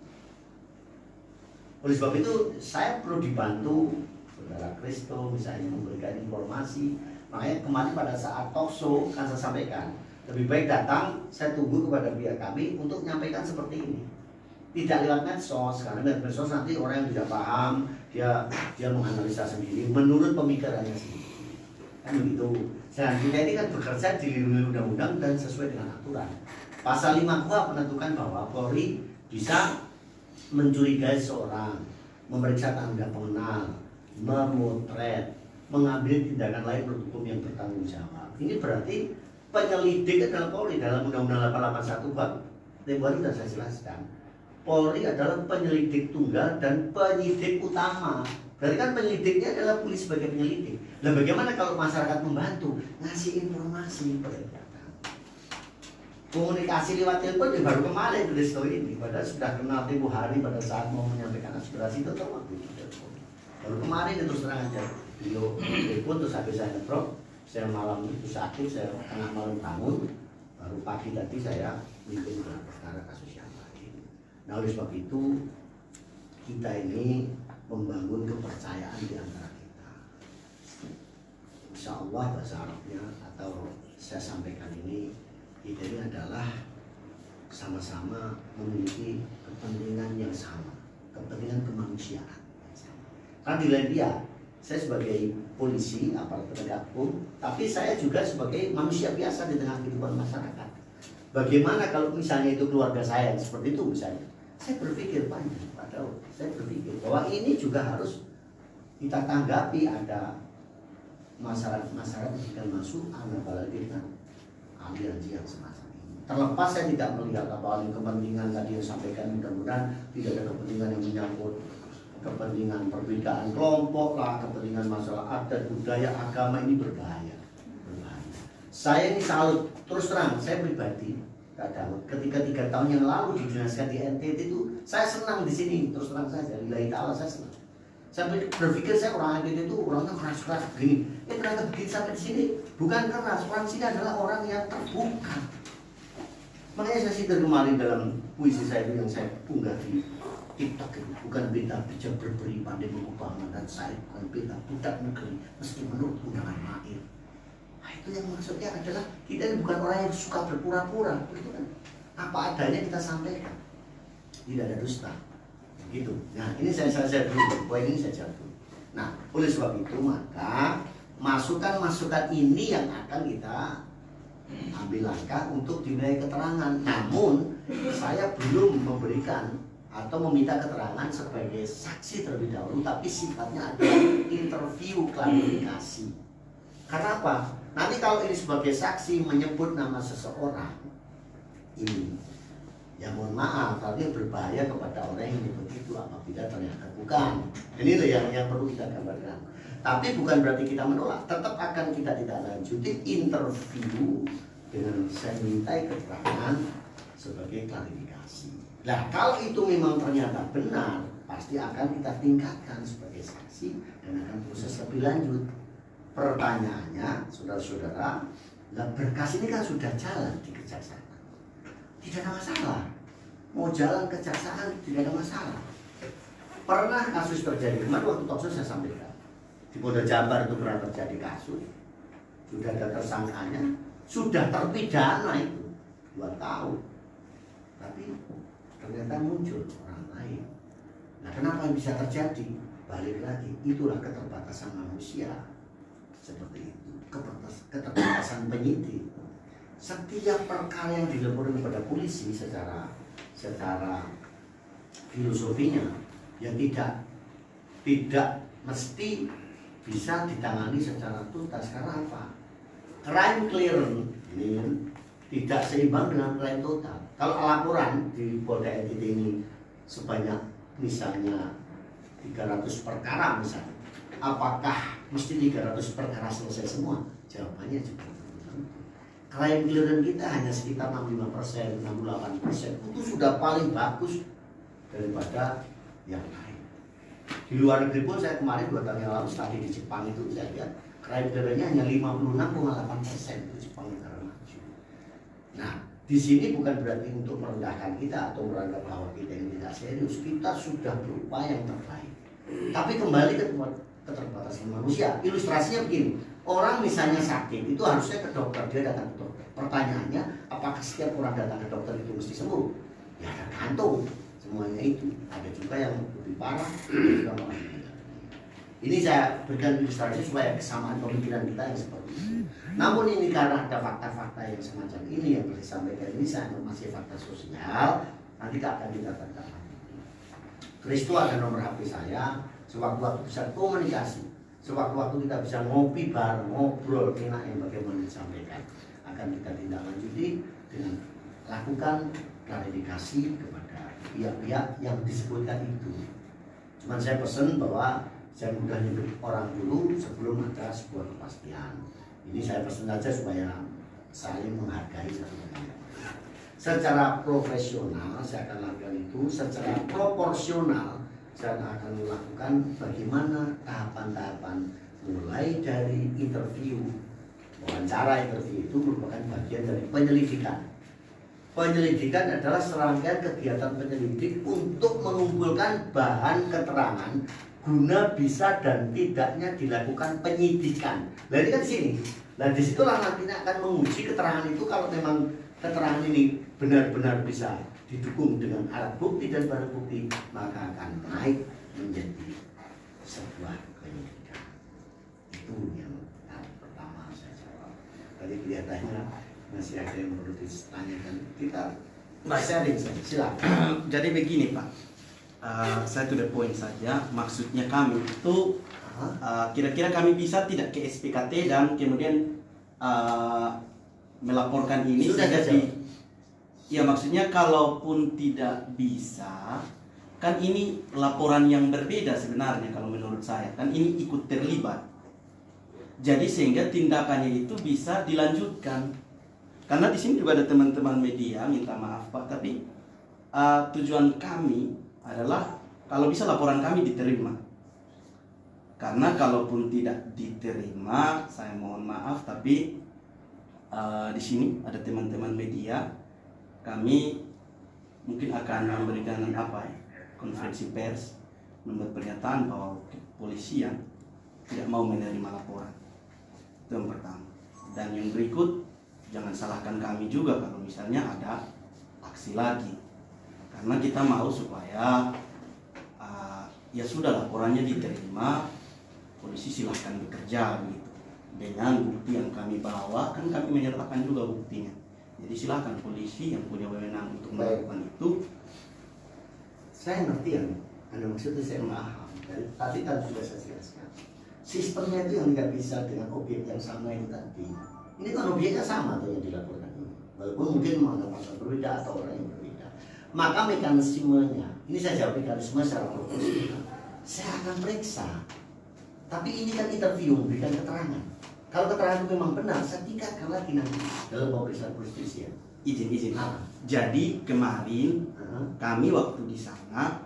Oleh sebab itu saya perlu dibantu saudara Kristo misalnya memberikan informasi. Makanya kemarin pada saat talk show kan saya sampaikan, lebih baik datang, saya tunggu kepada pihak kami untuk menyampaikan seperti ini. Tidak lewat medsos, karena lewat medsos nanti orang yang tidak paham, dia menganalisa sendiri menurut pemikirannya sendiri. Kan begitu. Dan kita ini kan bekerja dilindungi undang-undang dan sesuai dengan aturan. Pasal 5 KUHP menentukan bahwa Polri bisa mencurigai seorang, memeriksa tanda pengenal, memotret, mengambil tindakan lain menurut hukum yang bertanggung jawab. Ini berarti penyelidik adalah Polri dalam Undang-Undang 881 bab tempoh hari sudah saya jelaskan. Polri adalah penyelidik tunggal dan penyidik utama. Berarti kan penyelidiknya adalah polisi sebagai penyelidik. Nah, bagaimana kalau masyarakat membantu ngasih informasi berdasarkan komunikasi lewat telepon ya baru kemarin tulis ini, padahal sudah kenal tempoh hari pada saat mau menyampaikan aspirasi itu waktu itu telepon. Baru kemarin itu terus terang aja beliau telepon terus habis saya ngetrok, saya malam itu sakit, saya tengah malam bangun, baru pagi tadi saya mimpin perkara kasus yang lain. Nah, oleh sebab itu kita ini membangun kepercayaan di antara kita. Insya Allah bahasa Arabnya atau saya sampaikan ini, kita ini adalah sama-sama memiliki kepentingan yang sama, kepentingan kemanusiaan yang sama. Karena di lain dia, saya sebagai polisi, aparat penegak hukum, tapi saya juga sebagai manusia biasa di tengah kehidupan masyarakat. Bagaimana kalau misalnya itu keluarga saya seperti itu misalnya? Saya berpikir panjang, padahal saya berpikir bahwa ini juga harus kita tanggapi. Ada masyarakat yang masuk, apalagi dengan aliansi yang semacam ini. Terlepas saya tidak melihat apa kepentingan tadi yang sampaikan, mudah-mudahan tidak ada kepentingan yang menyangkut kepentingan perbedaan kelompok lah, kepentingan masalah adat, budaya, agama, ini berbahaya. Saya ini salut, terus terang, saya pribadi Kak Daud, ketika 3 tahun yang lalu didinaskan di NTT itu, saya senang di sini, terus terang saja, lillahi ta'ala saya senang. Saya berpikir saya orang AGT itu orangnya keras-keras begini. Ternyata begitu sampai di sini bukan keras, orang sini adalah orang yang terbuka. Makanya saya sitir kemarin dalam puisi saya itu yang saya unggah di TikTok itu, bukan beta bijak berberi pandai mengubah dan saya bukan beta budak negeri meski menurut undangan main. Nah, itu yang maksudnya adalah kita ini bukan orang yang suka berpura-pura, itu kan apa adanya kita sampaikan, tidak ada dusta. Gitu. Nah, ini saya dulu, poin ini saya jawab dulu. Nah, oleh sebab itu maka masukan-masukan ini yang akan kita ambil langkah untuk dimintai keterangan. Namun saya belum memberikan atau meminta keterangan sebagai saksi terlebih dahulu, tapi sifatnya adalah interview klarifikasi. Karena apa? Nanti kalau ini sebagai saksi menyebut nama seseorang, ini ya mohon maaf, tapi berbahaya kepada orang yang menyebut itu apabila ternyata bukan. Ini loh yang perlu kita gambarkan. Tapi bukan berarti kita menolak, tetap akan kita tidak lanjuti interview dengan saya mintai keterangan sebagai klarifikasi. Nah, kalau itu memang ternyata benar, pasti akan kita tingkatkan sebagai saksi dan akan proses lebih lanjut. Pertanyaannya, saudara-saudara, berkas ini kan sudah jalan di kejaksaan. Tidak ada masalah. Mau jalan kejaksaan tidak ada masalah. Pernah kasus terjadi kemarin waktu talkshow saya sampaikan di Polda Jabar itu pernah terjadi kasus, sudah ada tersangkanya, sudah terpidana itu 2 tahun, tapi ternyata muncul orang lain. Nah, kenapa bisa terjadi? Balik lagi, itulah keterbatasan manusia seperti itu, keterbatasan penyidik. Setiap perkara yang dilaporkan kepada polisi secara filosofinya ya tidak mesti bisa ditangani secara tuntas. Karena apa? Crime clearance ini tidak seimbang dengan crime total. Kalau laporan di Polda NTT ini sebanyak misalnya 300 perkara misalnya, apakah mesti 300 perkara selesai semua? Jawabannya juga crime clearance kita hanya sekitar 65%, 68%. Itu sudah paling bagus daripada yang lain. Di luar negeri pun saya kemarin 2 tahun yang lalu studi di Jepang itu saya lihat crime clearance-nya hanya 56,8%, itu Jepang negara maju. Nah, di sini bukan berarti untuk merendahkan kita atau menganggap bahwa kita ini tidak serius. Kita sudah berupaya yang terbaik. Tapi kembali ke keterbatasan manusia. Ilustrasinya begini. Orang misalnya sakit, itu harusnya ke dokter, dia datang ke dokter. Pertanyaannya, apakah setiap orang datang ke dokter itu mesti sembuh? Ya tergantung, semuanya itu. Ada juga yang lebih parah, juga malah meninggal. Ini saya berikan ilustrasi supaya kesamaan pemikiran kita yang seperti itu. Namun ini karena ada fakta-fakta yang semacam ini yang boleh disampaikan ini, saya masih fakta sosial, nanti akan kita tentang. Kristo ada nomor HP saya, sewaktu-waktu bisa komunikasi. Sewaktu-waktu kita bisa ngopi bareng, ngobrol enak yang bagaimana disampaikan. Akan kita tindak lanjuti dengan lakukan klarifikasi kepada pihak-pihak yang disebutkan itu. Cuman saya pesan bahwa saya mudah nyebut orang dulu sebelum ada sebuah kepastian. Ini saya pesan saja supaya saling menghargai satu sama lain. Secara profesional saya akan lakukan itu, secara proporsional saya akan melakukan bagaimana tahapan-tahapan mulai dari interview. Wawancara interview itu merupakan bagian dari penyelidikan. Penyelidikan adalah serangkaian kegiatan penyelidik untuk mengumpulkan bahan keterangan guna bisa dan tidaknya dilakukan penyidikan. Nah ini kan di sini. Nah disitulah nantinya akan menguji keterangan itu. Kalau memang keterangan ini benar-benar bisa didukung dengan alat bukti dan barang bukti, maka akan naik menjadi sebuah penyidikan. Itu yang pertama saya jawab. Tadi kelihatannya masih ada yang perlu ditanyakan. Kita sharing saja, silakan. Jadi begini Pak, saya to the point saja. Maksudnya kami itu kira-kira kami bisa tidak ke SPKT dan kemudian melaporkan ini sudah jadi. Ya maksudnya kalaupun tidak bisa, kan ini laporan yang berbeda sebenarnya kalau menurut saya. Kan ini ikut terlibat. Jadi sehingga tindakannya itu bisa dilanjutkan. Karena di sini juga ada teman-teman media, minta maaf Pak, tapi tujuan kami adalah kalau bisa laporan kami diterima. Karena kalaupun tidak diterima, saya mohon maaf, tapi di sini ada teman-teman media, kami mungkin akan memberikan konferensi pers, membuat pernyataan bahwa kepolisian tidak mau menerima laporan. Itu yang pertama. Dan yang berikut, jangan salahkan kami juga kalau misalnya ada aksi lagi, karena kita mau supaya ya sudah laporannya diterima, polisi silahkan bekerja begitu. Dengan bukti yang kami bawa, kan kami menyertakan juga buktinya. Jadi silahkan polisi yang punya wewenang untuk melakukan itu. Saya ngerti yang Anda maksudnya, saya paham. Dari tadi kan sudah saya jelaskan. Sistemnya itu yang tidak bisa dengan objek yang sama itu tadi. Ini kan objeknya sama tuh yang dilaporkan ini. Walaupun mungkin menganggap pasal berbeda atau orang yang berbeda. Maka mekanismenya, ini saya jawab mekanisme secara proporsional. Saya akan periksa. Tapi ini kan interview, memberikan keterangan. Kalau keterangan itu memang benar, saya tingkatkan lagi nanti dalam pemeriksaan polisi. Izin. Jadi kemarin kami waktu di sana,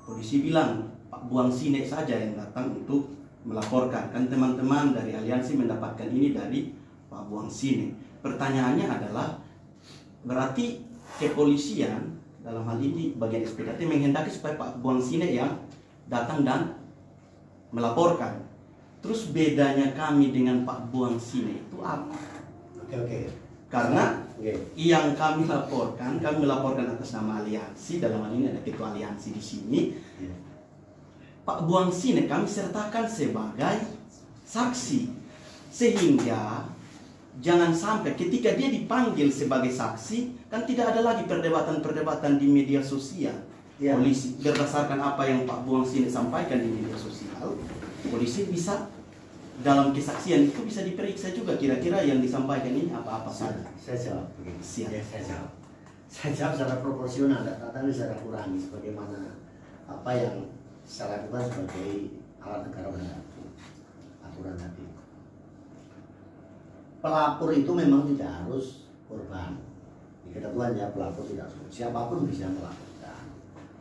polisi bilang Pak Buang Sine saja yang datang untuk melaporkan. Kan teman-teman dari aliansi mendapatkan ini dari Pak Buang Sine. Pertanyaannya adalah, berarti kepolisian dalam hal ini bagian SPKT menghendaki supaya Pak Buang Sine yang datang dan melaporkan. Terus bedanya kami dengan Pak Buang Sine itu apa? Oke. Karena yang kami laporkan atas nama aliansi, dalam hal ini ada ketua aliansi di sini. Pak Buang Sine kami sertakan sebagai saksi, sehingga jangan sampai ketika dia dipanggil sebagai saksi, kan tidak ada lagi perdebatan-perdebatan di media sosial. Polisi berdasarkan apa yang Pak Buang Sine sampaikan di media sosial, polisi bisa dalam kesaksian itu bisa diperiksa juga kira-kira yang disampaikan ini apa-apa saja. Saya jawab begini. Siap. Ya, saya jawab secara proporsional, datang secara kurangi sebagaimana apa yang saya lakukan sebagai alat negara bersatu, aturan tadi. Pelapor itu memang tidak harus korban. Di ketentuan ya, pelapor tidak harus, siapapun bisa melaporkan.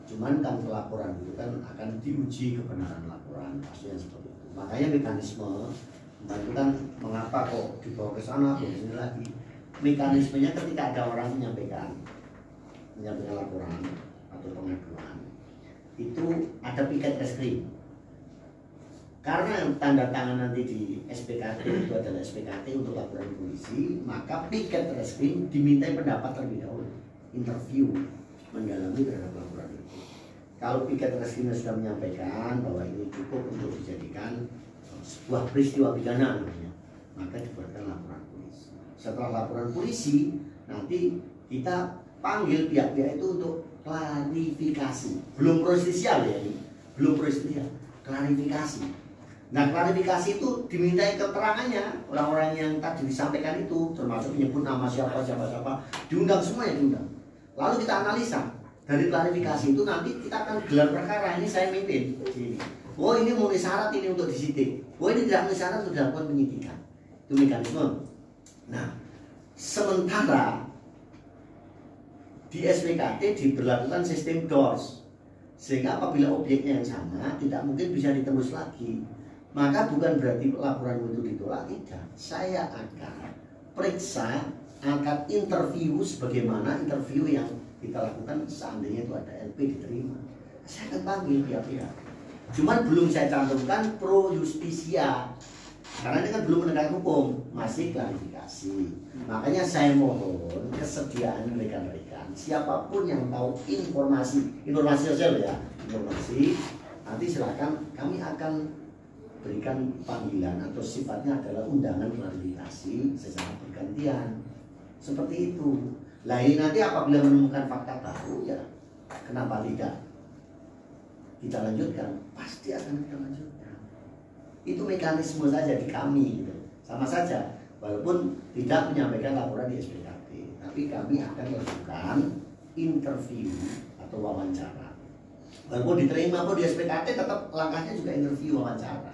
Cuman kan pelaporan itu kan akan diuji kebenaran laporan, pastinya seperti itu. Makanya mekanisme itu kan mengapa kok dibawa ke sana, ke sini lagi. Mekanismenya ketika ada orang menyampaikan laporan atau pengaduan, itu ada piket reskrim. Karena tanda tangan nanti di SPKT itu adalah SPKT untuk laporan polisi, maka piket reskrim dimintai pendapat terlebih dahulu, interview mendalami terhadap laporan itu. Kalau piket reskrimnya sudah menyampaikan bahwa ini cukup untuk dijadikan sebuah peristiwa pidana namanya, maka dibuatkan laporan polisi. Setelah laporan polisi, nanti kita panggil pihak-pihak itu untuk klarifikasi. Belum prosesial ya ini, belum prosesial, klarifikasi. Nah, klarifikasi itu dimintai keterangannya orang-orang yang tadi disampaikan itu, termasuk menyebut nama siapa, diundang semuanya diundang. Lalu kita analisa. Dari klarifikasi itu nanti kita akan gelar perkara, ini saya mimpin. Oh ini memenuhi syarat ini untuk disidik. Oh ini tidak memenuhi syarat untuk dilakukan penyidikan. Itu mekanisme. Nah, sementara di SPKT diberlakukan sistem DORS, sehingga apabila objeknya yang sama tidak mungkin bisa ditembus lagi. Maka bukan berarti laporan itu ditolak, tidak. Saya akan periksa, akan interview sebagaimana interview yang kita lakukan seandainya itu ada LP diterima. Saya akan panggil pihak-pihak. Cuman belum saya cantumkan pro justisia, karena ini kan belum menegakkan hukum, masih klarifikasi. Makanya saya mohon kesediaan rekan-rekan, siapapun yang tahu informasi sosial ya, informasi, nanti silakan kami akan berikan panggilan atau sifatnya adalah undangan klarifikasi secara bergantian. Seperti itu. Lah ini nanti apabila menemukan fakta baru ya kenapa tidak kita lanjutkan, pasti akan kita lanjutkan. Itu mekanisme saja di kami gitu. Sama saja walaupun tidak menyampaikan laporan di SPKT, tapi kami akan melakukan interview atau wawancara. Walaupun diterima pun di SPKT tetap langkahnya juga interview wawancara.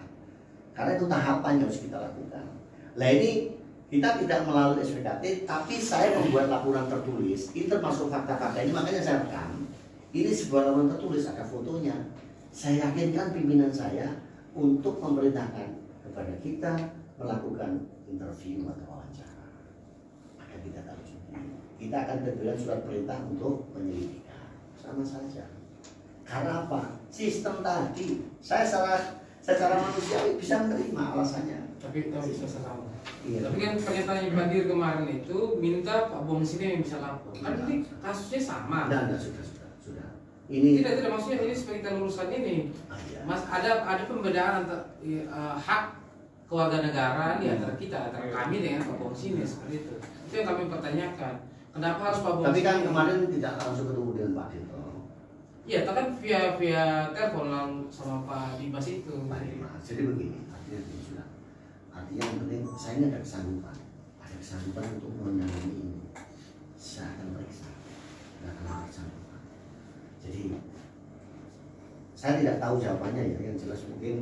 Karena itu tahapan yang harus kita lakukan. Lah ini kita tidak melalui SPKT, tapi saya membuat laporan tertulis. Ini termasuk fakta-fakta ini, makanya saya rekam. Ini sebuah laporan tertulis, ada fotonya. Saya yakinkan pimpinan saya untuk memerintahkan kepada kita melakukan interview atau wawancara. Maka kita tahu juga kita akan terbitkan surat perintah untuk penyelidikan. Sama saja. Karena apa? Sistem tadi saya secara manusiawi bisa menerima alasannya. Tapi bisa sama. Iya. Tapi kan pernyataan yang hadir kemarin itu minta Pak Bomis ini yang bisa lapor. Kan ini kasusnya sama. Nah, sudah. Ini Tidak maksudnya ini sebagai telurusan ini. iya. Mas ada pembedaan antara hak kewarganegaraan di antara kita, antara kami dengan Pak Bomis ini seperti itu. Itu yang kami pertanyakan. Kenapa harus Pak Bomis? Tapi kan kemarin tidak langsung ketemu dengan Pak Dito. Iya, kan via telepon sama Pak Dimas itu. Jadi begini, artinya yang penting saya ini ada kesanggupan untuk menangani ini. Saya akan periksa, tidak akan ada kesanggupan. Jadi saya tidak tahu jawabannya ya, yang jelas mungkin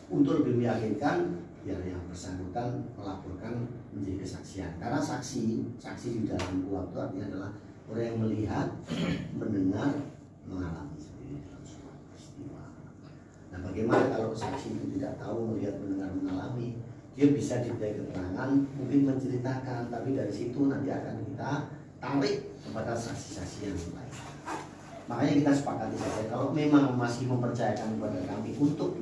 untuk lebih meyakinkan ya yang bersangkutan melaporkan menjadi kesaksian. Karena saksi di dalam kuhap itu artinya adalah orang yang melihat, mendengar, mengalami sendiri dalam sebuah peristiwa. Nah, bagaimana kalau saksi itu tidak tahu, melihat, mendengar, mengalami? Dia bisa dimintai keterangan, mungkin menceritakan, tapi dari situ nanti akan kita tarik kepada saksi-saksi yang lain. Makanya kita sepakati saja kalau memang masih mempercayakan kepada kami untuk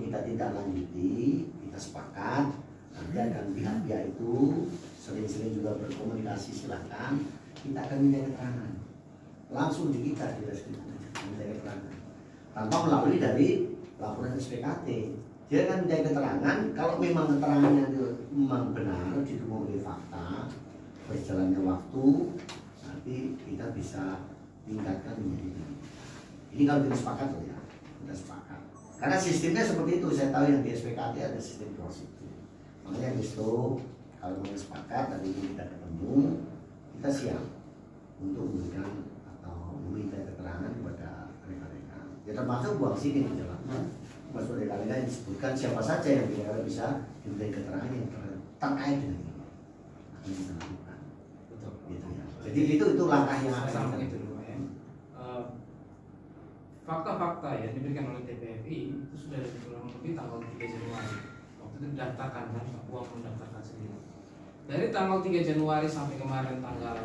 kita tidak lanjuti, kita sepakat nanti akan pihak-pihak itu sering-sering juga berkomunikasi, silahkan kita akan minta keterangan langsung di kita di reskrim minta keterangan tanpa melalui dari laporan SPKT. Dia akan minta keterangan kalau memang keterangannya itu memang benar didukung oleh fakta berjalannya waktu, nanti kita bisa tingkatkan menjadi ini kalau kita sepakat loh ya, kita sepakat karena sistemnya seperti itu. Saya tahu yang di SPKT ada sistem proses itu, makanya justru kalau kita sepakat dari ini kita ketemu, kita siap untuk memberikan atau meminta keterangan kepada rekan-rekan. Ya termasuk buang sini di jalan. Masuk rekan-rekan yang disebutkan siapa saja yang kira-kira bisa diminta keterangan yang terkait dengan ini. Akan kita lakukan. Betul. Gitu ya. Jadi itu langkah yang akan sama kita gitu dulu ya. Fakta-fakta yang diberikan oleh TPFI itu sudah kurang lebih tanggal 3 Januari. Waktu itu didaftarkan kan, Pak Buang mendaftarkan sendiri. Dari tanggal 3 Januari sampai kemarin tanggal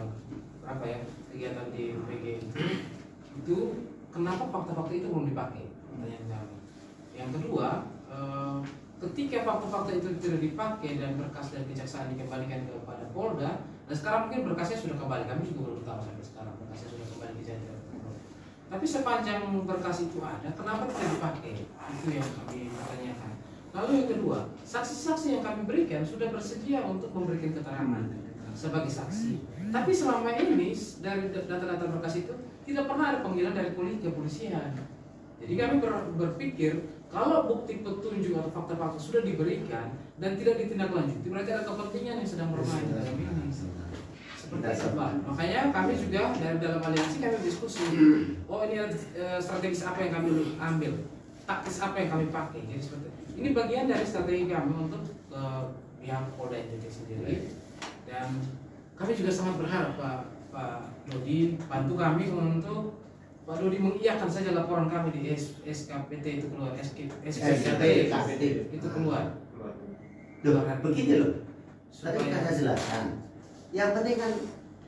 berapa ya kegiatan di UPG itu kenapa fakta-fakta itu belum dipakai? Pertanyaan kami. Yang kedua, ketika fakta-fakta itu tidak dipakai dan berkas dari kejaksaan dikembalikan kepada Polda, dan sekarang mungkin berkasnya sudah kembali, kami juga belum tahu sampai sekarang berkasnya sudah kembali ke jajaran. Tapi sepanjang berkas itu ada, kenapa tidak dipakai? Itu yang kami pertanyakan. Lalu yang kedua, saksi-saksi yang kami berikan sudah bersedia untuk memberikan keterangan sebagai saksi. Tapi selama ini dari data-data berkas itu tidak pernah ada panggilan dari kepolisian. Jadi kami berpikir kalau bukti petunjuk atau fakta-fakta sudah diberikan dan tidak ditindaklanjuti, berarti ada kepentingan yang sedang bermain dalam ini. Seperti itu, Pak. Makanya kami juga dari dalam aliansi kami diskusi. Oh, ini strategis apa yang kami ambil, taktis apa yang kami pakai. Jadi seperti ini bagian dari strategi kami untuk pihak Polda NTT sendiri. Dan kami juga sangat berharap Pak Dodi bantu kami untuk Pak Dodi mengiyakan saja laporan kami di SKPT itu keluar, SKPT itu keluar. Loh, begini loh. Tadi kan saya jelaskan. Yang penting kan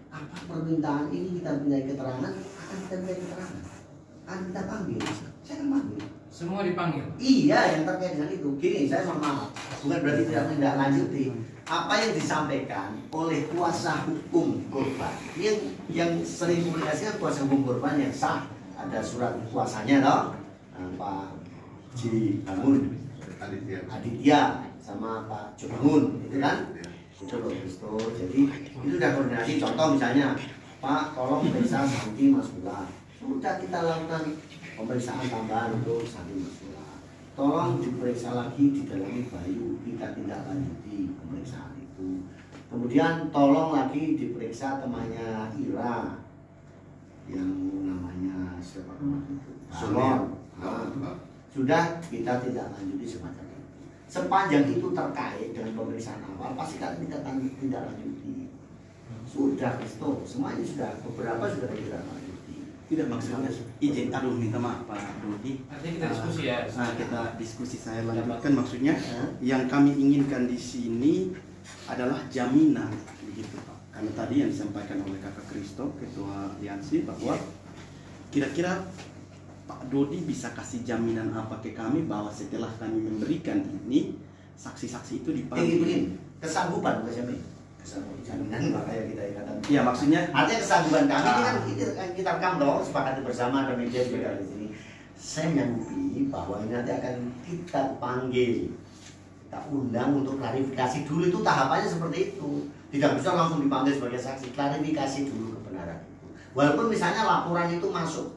apa permintaan ini kita minta keterangan, akan kita minta keterangan. Akan kita panggil. Saya akan panggil. Semua dipanggil. Iya, yang terkait dengan itu. Gini, saya mohon maaf. Bukan berarti tidak lanjuti. Apa yang disampaikan oleh kuasa hukum korban, yang sering komunikasikan kuasa hukum korban yang sah, ada surat kuasanya toh, Pak Ji Bangun, Aditya sama Pak Jo Bangun, itu kan? Itu loh, jadi itu sudah koordinasi. Contoh misalnya, Pak, tolong periksa Santi Masula. Sudah kita lakukan pemeriksaan tambahan untuk Santi Masula. Tolong diperiksa lagi di dalam Bayu, kita tidak lanjuti pemeriksaan itu. Kemudian tolong lagi diperiksa temannya Ira yang namanya siapa itu? Salon. Sudah kita tidak lanjuti semacam itu. Sepanjang itu terkait dengan pemeriksaan awal, pasti kan kita tidak lanjuti. Sudah, Kristo, semuanya sudah, beberapa sudah tidak lanjuti. Tidak, maksudnya izin, aduh minta maaf Pak Dodi. Artinya kita diskusi ya. Nah, kita diskusi, saya lanjutkan. Maksudnya yang kami inginkan di sini adalah jaminan begitu Pak. Karena tadi yang disampaikan oleh Kakak Kristo, Ketua Aliansi, bahwa kira-kira Pak Dodi bisa kasih jaminan apa ke kami bahwa setelah kami memberikan ini, saksi-saksi itu dipanggil. Kesanggupan bukan jaminan. Jaminan makanya kita ikatan. Iya, maksudnya Artinya kesanggupan kami ini kan kita rekam dong, sepakati bersama dan media juga di sini. Saya menyanggupi bahwa ini nanti akan kita panggil, kita undang untuk klarifikasi dulu, itu tahapannya seperti itu. Tidak bisa langsung dipanggil sebagai saksi, klarifikasi dulu kebenaran itu. Walaupun misalnya laporan itu masuk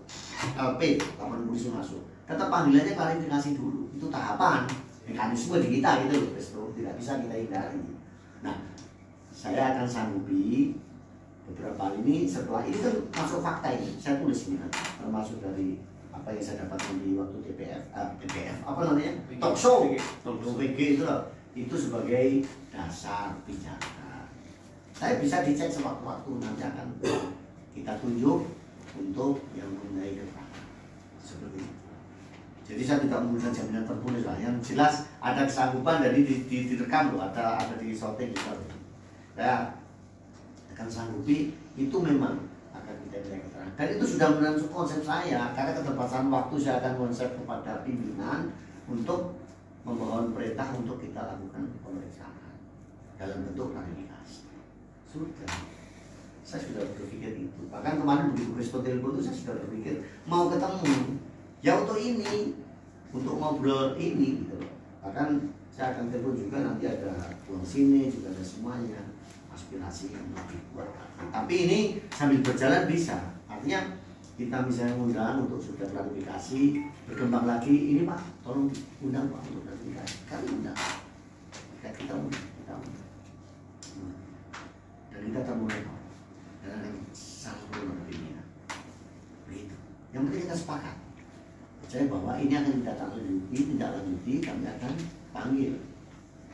LP, laporan polisi masuk, tetap panggilannya klarifikasi dulu. Itu tahapan mekanisme di kita gitu loh, Bro. Tidak bisa kita hindari. Nah, saya akan sanggupi beberapa hal ini. Setelah ini kan masuk fakta ini, saya tulis ini kan, termasuk dari apa yang saya dapatkan di waktu TPF apa namanya, talk show PG itu loh, itu sebagai dasar bicara. Saya bisa dicek sewaktu-waktu, nanti akan kita tunjuk untuk yang mempunyai keterangan seperti itu. Jadi saya tidak memberikan jaminan tertulis lah, yang jelas ada kesanggupan dari direkam loh, ada di shooting gitu. Saya akan sanggupi itu memang akan kita minta keterangan. Dan itu sudah menurut konsep saya, karena keterbatasan waktu saya akan konsep kepada pimpinan untuk memohon perintah untuk kita lakukan pemeriksaan dalam bentuk klarifikasi. Sudah, saya sudah berpikir itu. Bahkan kemarin begitu Kristo telepon itu saya sudah berpikir mau ketemu ya untuk ini, untuk ngobrol ini gitu. Bahkan saya akan telepon juga, nanti ada uang sini juga ada semuanya, aspirasi yang lebih kuat. Tapi ini sambil berjalan bisa. Artinya kita misalnya undang untuk sudah klarifikasi, berkembang lagi, ini Pak, tolong undang Pak untuk klarifikasi. Kami undang. Kita undang. Dan kita termulai Pak. Dan ada satu berbeda. Begitu. Yang penting kita sepakat. Percaya bahwa ini akan kita tidak lanjuti, kami akan panggil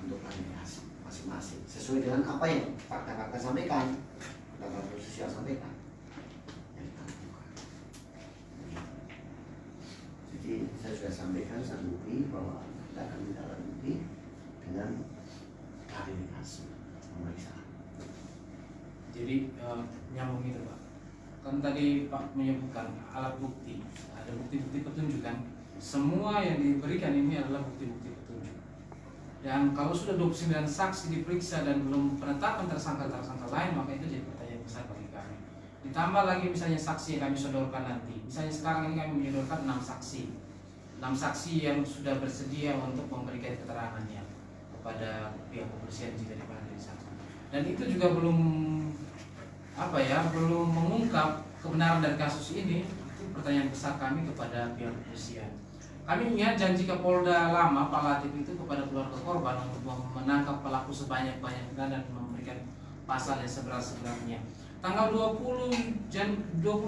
untuk klarifikasi masing-masing sesuai dengan apa yang fakta-fakta sampaikan, fakta sosial sampaikan yang kita lakukan. Jadi saya sudah sampaikan sanggupi bahwa kita akan kita lanjuti dengan klarifikasi pemeriksaan. Jadi nyambung itu Pak. Kan tadi Pak menyebutkan alat bukti, ada bukti-bukti petunjuk kan. Semua yang diberikan ini adalah bukti-bukti petunjuk. Dan kalau sudah 29 saksi diperiksa dan belum penetapan tersangka-tersangka lain, maka itu jadi pertanyaan besar bagi kami. Ditambah lagi misalnya saksi yang kami sodorkan nanti. Misalnya sekarang ini kami menyodorkan 6 saksi. 6 saksi yang sudah bersedia untuk memberikan keterangannya kepada pihak kepolisian jika dipanggil saksi. Dan itu juga belum belum mengungkap kebenaran dari kasus ini. Itu pertanyaan besar kami kepada pihak kepolisian. Kami ingat janji Kapolda lama Pak Latif itu kepada keluarga korban untuk menangkap pelaku sebanyak-banyaknya dan memberikan pasal yang seberat-beratnya. Tanggal 20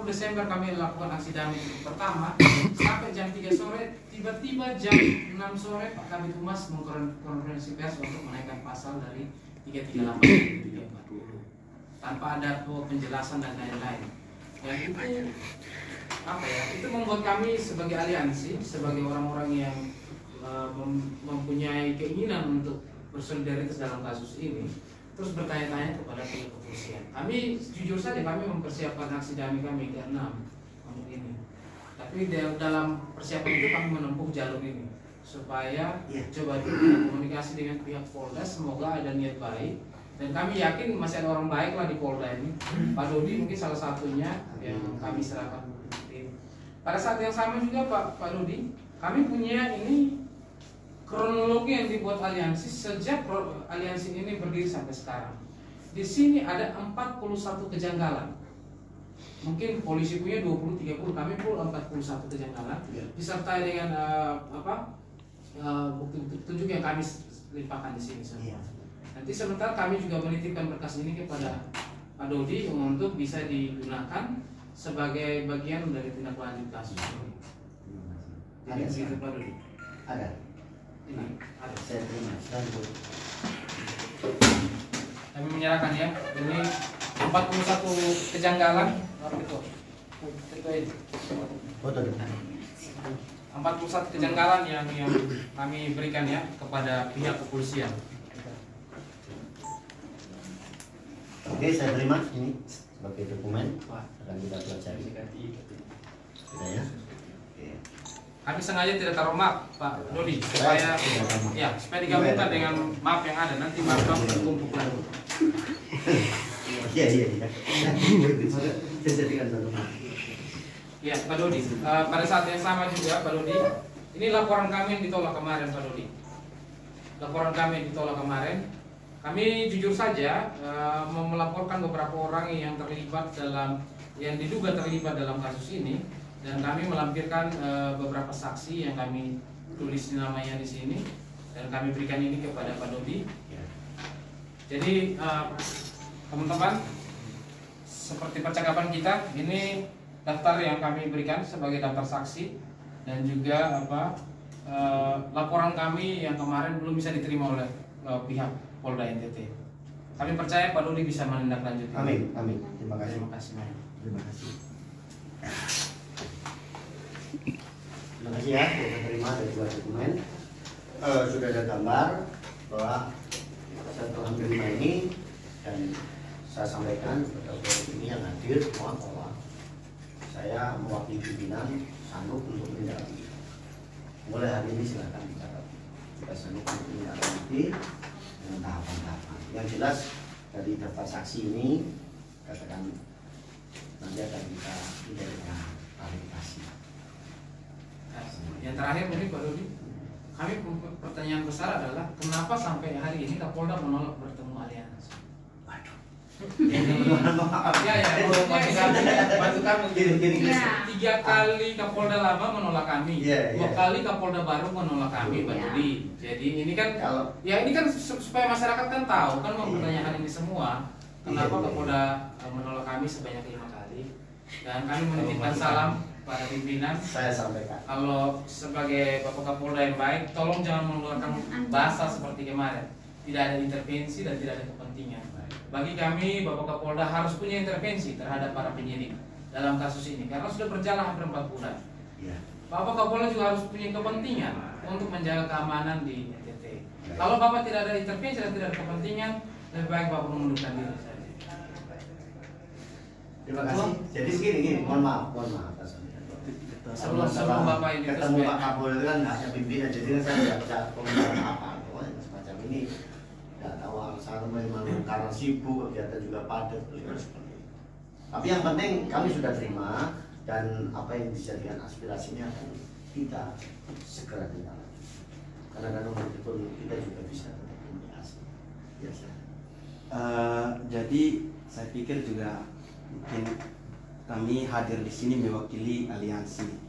Desember kami lakukan aksi damai pertama sampai jam 3 sore, tiba-tiba jam 6 sore Pak Kabid Humas mengkonferensi pers untuk menaikkan pasal dari 338 ke 340 tanpa ada penjelasan dan lain-lain. Yang itu itu membuat kami sebagai aliansi, sebagai orang-orang yang mempunyai keinginan untuk bersolidaritas dalam kasus ini, terus bertanya-tanya kepada pihak kepolisian. Kami jujur saja kami mempersiapkan aksi damai kami ke-6 untuk ini. Tapi dalam persiapan itu kami menempuh jalur ini supaya coba komunikasi dengan pihak Polda, semoga ada niat baik. Dan kami yakin masih ada orang baik lah di Polda ini. Pak Dodi mungkin salah satunya yang kami serahkan bukti. Pada saat yang sama juga Pak Dodi, kami punya ini kronologi yang dibuat aliansi sejak aliansi ini berdiri sampai sekarang. Di sini ada 41 kejanggalan. Mungkin polisi punya 20-30, kami pun 41 kejanggalan. Disertai dengan bukti-bukti petunjuk yang kami limpahkan di sini semua. Nanti sementara kami juga menitipkan berkas ini kepada Pak Dodi untuk bisa digunakan sebagai bagian dari tindak lanjut kasus ini. Jadi begitu Pak Dodi. Ada. Ini ada. Saya terima. Kami menyerahkan ya. Ini 41 kejanggalan. Itu. Foto depan. 41 kejanggalan yang kami berikan ya kepada pihak kepolisian. Oke, saya terima ini sebagai dokumen akan kita pelajari. Sudah ya. Oke. Kami sengaja tidak taruh map, Pak Dodi, supaya digabungkan dengan map yang ada. Nanti map terkumpul lagi. Iya. Saya jadikan satu map. Ya, Pak Dodi. Pada saat yang sama juga, Pak Dodi, ini laporan kami yang ditolak kemarin, Pak Dodi. Laporan kami yang ditolak kemarin. Kami jujur saja melaporkan beberapa orang yang diduga terlibat dalam kasus ini, dan kami melampirkan beberapa saksi yang kami tulis namanya di sini, dan kami berikan ini kepada Pak Dodi. Jadi teman-teman, seperti percakapan kita, ini daftar yang kami berikan sebagai daftar saksi, dan juga laporan kami yang kemarin belum bisa diterima oleh pihak Polda NTT. Kami percaya Pak Dodi bisa menindaklanjuti. Amin. Terima kasih. Terima kasih. Terima kasih. Terima kasih ya, kita terima dari dua dokumen. Sudah ada gambar bahwa saya telah menerima ini, dan saya sampaikan kepada ini yang hadir semua bahwa saya mewakili pimpinan sanggup untuk menindaklanjuti. Mulai hari ini silakan bicara. Kita sanggup untuk menindaklanjuti dengan tahapan-tahapan. Yang jelas dari daftar saksi ini katakan nanti akan kita klarifikasi. Yang terakhir mungkin Pak Dodi, kami pertanyaan besar adalah kenapa sampai hari ini Kapolda menolak bertemu Aliansi? Waduh. Bantu kami. Gini. 3 kali Kapolda lama menolak kami, 2 kali Kapolda baru menolak kami, Pak Dodi. Jadi ini kan, ini kan supaya masyarakat kan tahu kan mempertanyakan ini semua. Kenapa Kapolda menolak kami sebanyak 5 kali? Dan kami menitipkan salam pada pimpinan. Saya sampaikan. Kalau sebagai Bapak Kapolda yang baik, tolong jangan mengeluarkan bahasa seperti kemarin. Tidak ada intervensi dan tidak ada kepentingan. Bagi kami, Bapak Kapolda harus punya intervensi terhadap para penyidik dalam kasus ini karena sudah berjalan hampir 4 bulan. Bapak Kapolda juga harus punya kepentingan untuk menjaga keamanan di NTT. Kalau Bapak tidak ada intervensi dan tidak ada kepentingan, lebih baik Bapak mengundurkan diri saja. Terima kasih. Jadi begini, mohon maaf atas Sebelum Bapak ini ketemu Pak Kapolda itu kan hanya pimpinan, jadi saya tidak bisa komentar apa semacam ini. Tidak tahu alasan memang karena sibuk, kegiatan juga padat, seperti itu. Tapi yang penting kami sudah terima, dan apa yang dijadikan aspirasinya akan kita segera tindak lanjut. Karena kan betul kita juga bisa tetap komunikasi. Biasa. Jadi saya pikir juga mungkin kami hadir di sini mewakili aliansi.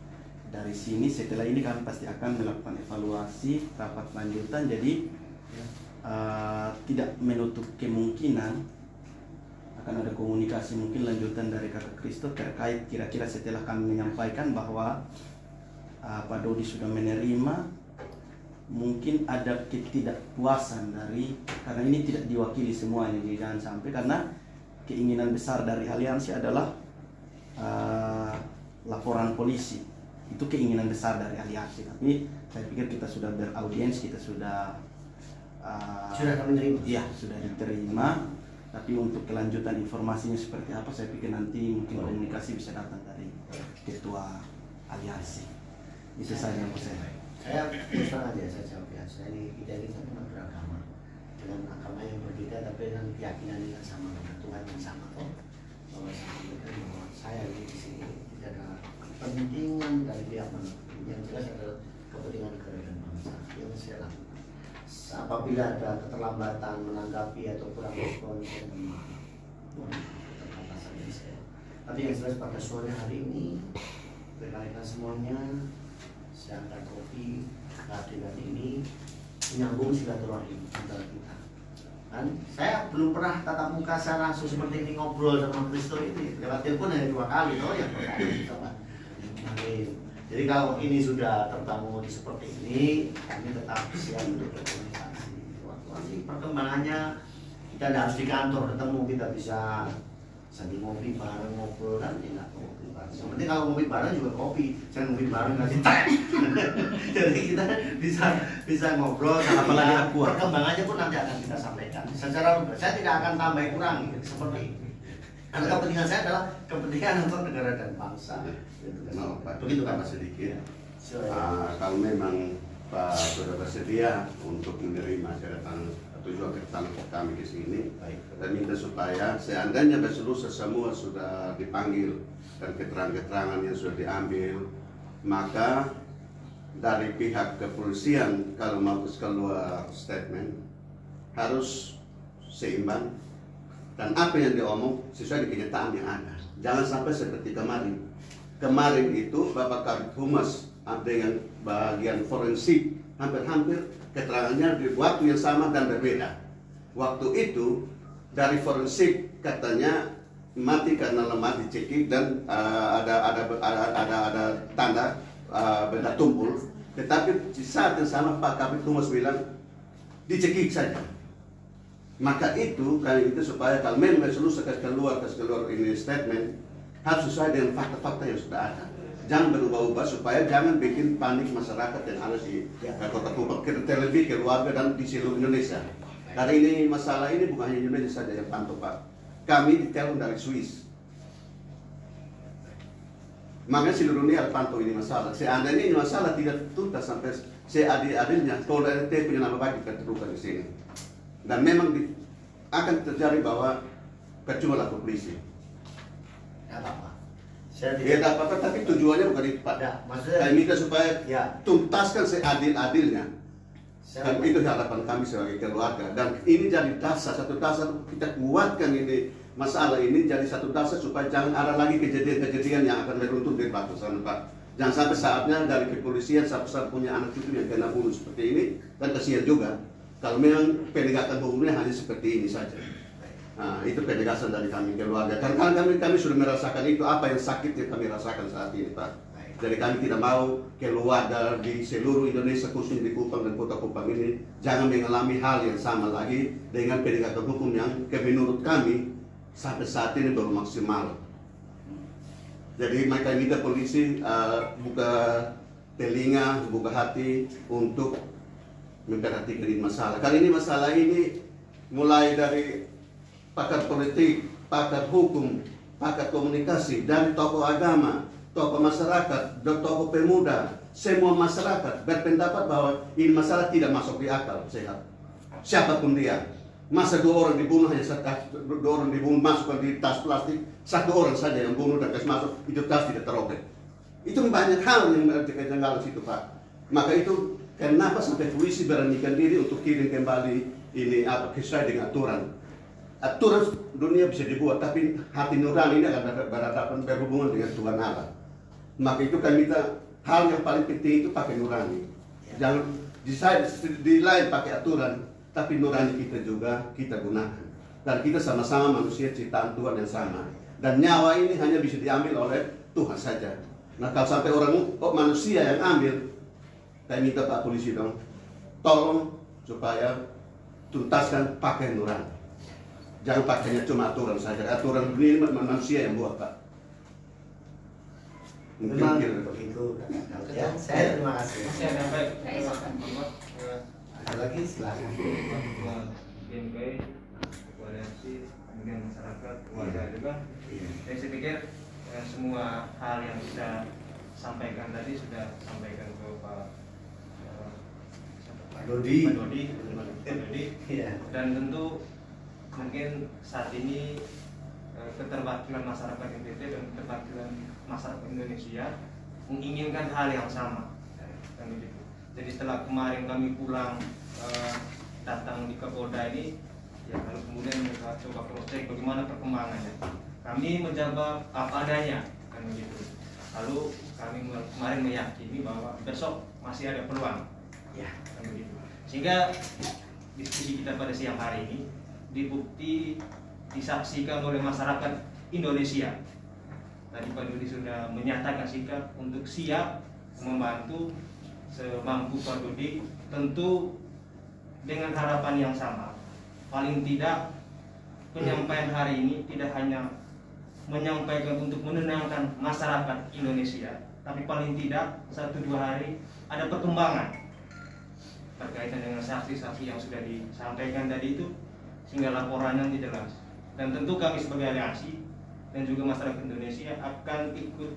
Dari sini setelah ini kami pasti akan melakukan evaluasi rapat lanjutan. Jadi tidak menutup kemungkinan akan ada komunikasi mungkin lanjutan dari Kakak Kristo terkait kira-kira setelah kami menyampaikan bahwa Pak Dodi sudah menerima, mungkin ada ketidakpuasan dari, karena ini tidak diwakili semuanya, jadi jangan sampai, karena keinginan besar dari aliansi adalah laporan polisi, itu keinginan besar dari aliansi. Tapi saya pikir kita sudah beraudiens, kita sudah kami terima. Iya, sudah diterima. Tapi untuk kelanjutan informasinya seperti apa, saya pikir nanti mungkin komunikasi bisa datang dari ketua aliansi. Itu saja yang saya. Saya terus terang aja saya jawab ya. Saya kita ini kan beragama dengan agama yang berbeda, tapi dengan keyakinan yang sama, dengan Tuhan yang sama. Bahwa saya ini di sini tidak ada kepentingan dari pihak mana. Yang jelas adalah kepentingan negara dan bangsa yang saya lakukan. Apabila ada keterlambatan menanggapi atau kurang respon, saya keterbatasan dari saya. Tapi yang jelas pada sore hari ini berkaitan semuanya, saya angkat kopi kehadiran ini menyambung silaturahim antara kita. Kan saya belum pernah tatap muka secara langsung seperti ini, ngobrol sama Kristo ini lewat telepon hanya 2 kali loh yang pertama. Jadi kalau ini sudah terbangun seperti ini, kami tetap siap untuk berkomunikasi. Waktu perkembangannya kita harus di kantor ketemu, kita bisa sambil ngopi bareng, ngobrol kan enak ngopi bareng. Yang penting kalau ngopi bareng juga kopi, jangan ngopi bareng ngasih teh. Jadi kita bisa ngobrol, Apalagi aku. perkembangannya pun nanti akan kita sampaikan. Secara saya tidak akan tambah kurangi seperti itu. Karena kepentingan saya adalah kepentingan untuk negara dan bangsa. Mau Pak, Begitu kan? tambah sedikit. Silakan. Kalau memang Pak sudah bersedia untuk menerima kedatangan tujuan kedatangan kami ke sini, kita minta supaya seandainya besok lusa semua sudah dipanggil dan keterangan-keterangan yang sudah diambil, maka dari pihak kepolisian kalau mau keluar statement harus seimbang dan apa yang diomong sesuai dengan kenyataan yang ada. Jangan sampai seperti kemarin. Kemarin itu Bapak Kabid Humas dengan bagian forensik hampir-hampir keterangannya di waktu yang sama dan berbeda. Waktu itu dari forensik katanya mati karena lemah dicekik dan ada tanda benda tumpul. Tetapi di saat yang sama Pak Kabid Humas bilang dicekik saja. Maka itu kali itu supaya kalau memang seluruh keluar ini statement harus sesuai dengan fakta-fakta yang sudah ada. Jangan berubah-ubah supaya jangan bikin panik masyarakat yang ada di Kota Kupang, terlebih keluarga dan di seluruh Indonesia. Karena ini masalah ini bukan hanya Indonesia saja yang pantau Pak. Kami ditelepon dari Swiss. Makanya seluruh dunia pantau ini masalah. Seandainya ini masalah tidak tuntas sampai seadil-adilnya, kalau RT punya nama baik kita terluka di sini. Dan memang akan terjadi bahwa percuma lah polisi. Tidak apa-apa. Saya Ya tidak apa-apa, tapi tujuannya bukan itu Pak. Ya, maksudnya Kami minta supaya ya, tuntaskan seadil-adilnya. saya Dan itu harapan kami sebagai keluarga. Dan ini jadi dasar, satu dasar kita kuatkan ini masalah ini jadi satu dasar supaya jangan ada lagi kejadian-kejadian yang akan beruntun di batu sana Pak. Jangan sampai saatnya dari kepolisian satu-satu punya anak cucu yang kena bunuh seperti ini, dan kasihan juga kalau memang penegakan hukumnya hanya seperti ini saja. Nah, itu penegasan dari kami keluarga. Karena kami sudah merasakan itu, apa yang sakit yang kami rasakan saat ini Pak. Jadi kami tidak mau keluarga di seluruh Indonesia khususnya di Kupang dan Kota Kupang ini jangan mengalami hal yang sama lagi dengan penegakan hukum yang menurut kami sampai saat ini belum maksimal. Jadi mereka minta polisi buka telinga, buka hati untuk memperhatikan ini masalah. Kali ini masalah ini mulai dari pakar politik, pakar hukum, pakar komunikasi, dari tokoh agama, tokoh masyarakat, tokoh pemuda, semua masyarakat berpendapat bahwa ini masalah tidak masuk di akal sehat. Siapapun dia, masa 2 orang dibunuh hanya 2 orang dibunuh masukkan di tas plastik, 1 orang saja yang bunuh dan kasih masuk, itu tas tidak terobek. Itu banyak hal yang terjanggal di situ Pak. Maka itu kenapa sampai polisi beranikan diri untuk kirim kembali ini sesuai dengan aturan. Aturan dunia bisa dibuat, tapi hati nurani ini akan berhubungan dengan Tuhan Allah. Maka itu kami minta hal yang paling penting itu pakai nurani. Jangan di lain pakai aturan, tapi nurani kita juga kita gunakan. Dan kita sama-sama manusia ciptaan Tuhan yang sama. Dan nyawa ini hanya bisa diambil oleh Tuhan saja. Nah kalau sampai manusia yang ambil, kami minta Pak Polisi dong, tolong supaya tuntaskan pakai nurani. Jangan pakainya cuma aturan saja. Aturan ini manusia yang buat Pak. memang Mungkin begitu. Ya, saya terima kasih. Masih ada baik. Ada lagi silakan. BNP, koalisi, kemudian masyarakat, keluarga juga. Jadi saya pikir semua hal yang kita sampaikan tadi sudah sampaikan ke Pak Dodi. Dan tentu mungkin saat ini keterwakilan masyarakat NTT dan keterwakilan masyarakat Indonesia menginginkan hal yang sama. Jadi setelah kemarin kami pulang datang di Kapolda ini, ya lalu kemudian mereka coba cross check bagaimana perkembangannya. Kami menjaga apa adanya, kan begitu. Lalu kami kemarin meyakini bahwa besok masih ada peluang, ya kan begitu. Sehingga diskusi kita pada siang hari ini dibukti disaksikan oleh masyarakat Indonesia. Tadi Pak Dodi sudah menyatakan sikap untuk siap membantu semampu Pak Dodi, tentu dengan harapan yang sama. Paling tidak penyampaian hari ini tidak hanya menyampaikan untuk menenangkan masyarakat Indonesia, tapi paling tidak 1-2 hari ada perkembangan berkaitan dengan saksi-saksi yang sudah disampaikan tadi itu, sehingga laporannya nanti jelas. Dan tentu kami sebagai aliansi dan juga masyarakat Indonesia akan ikut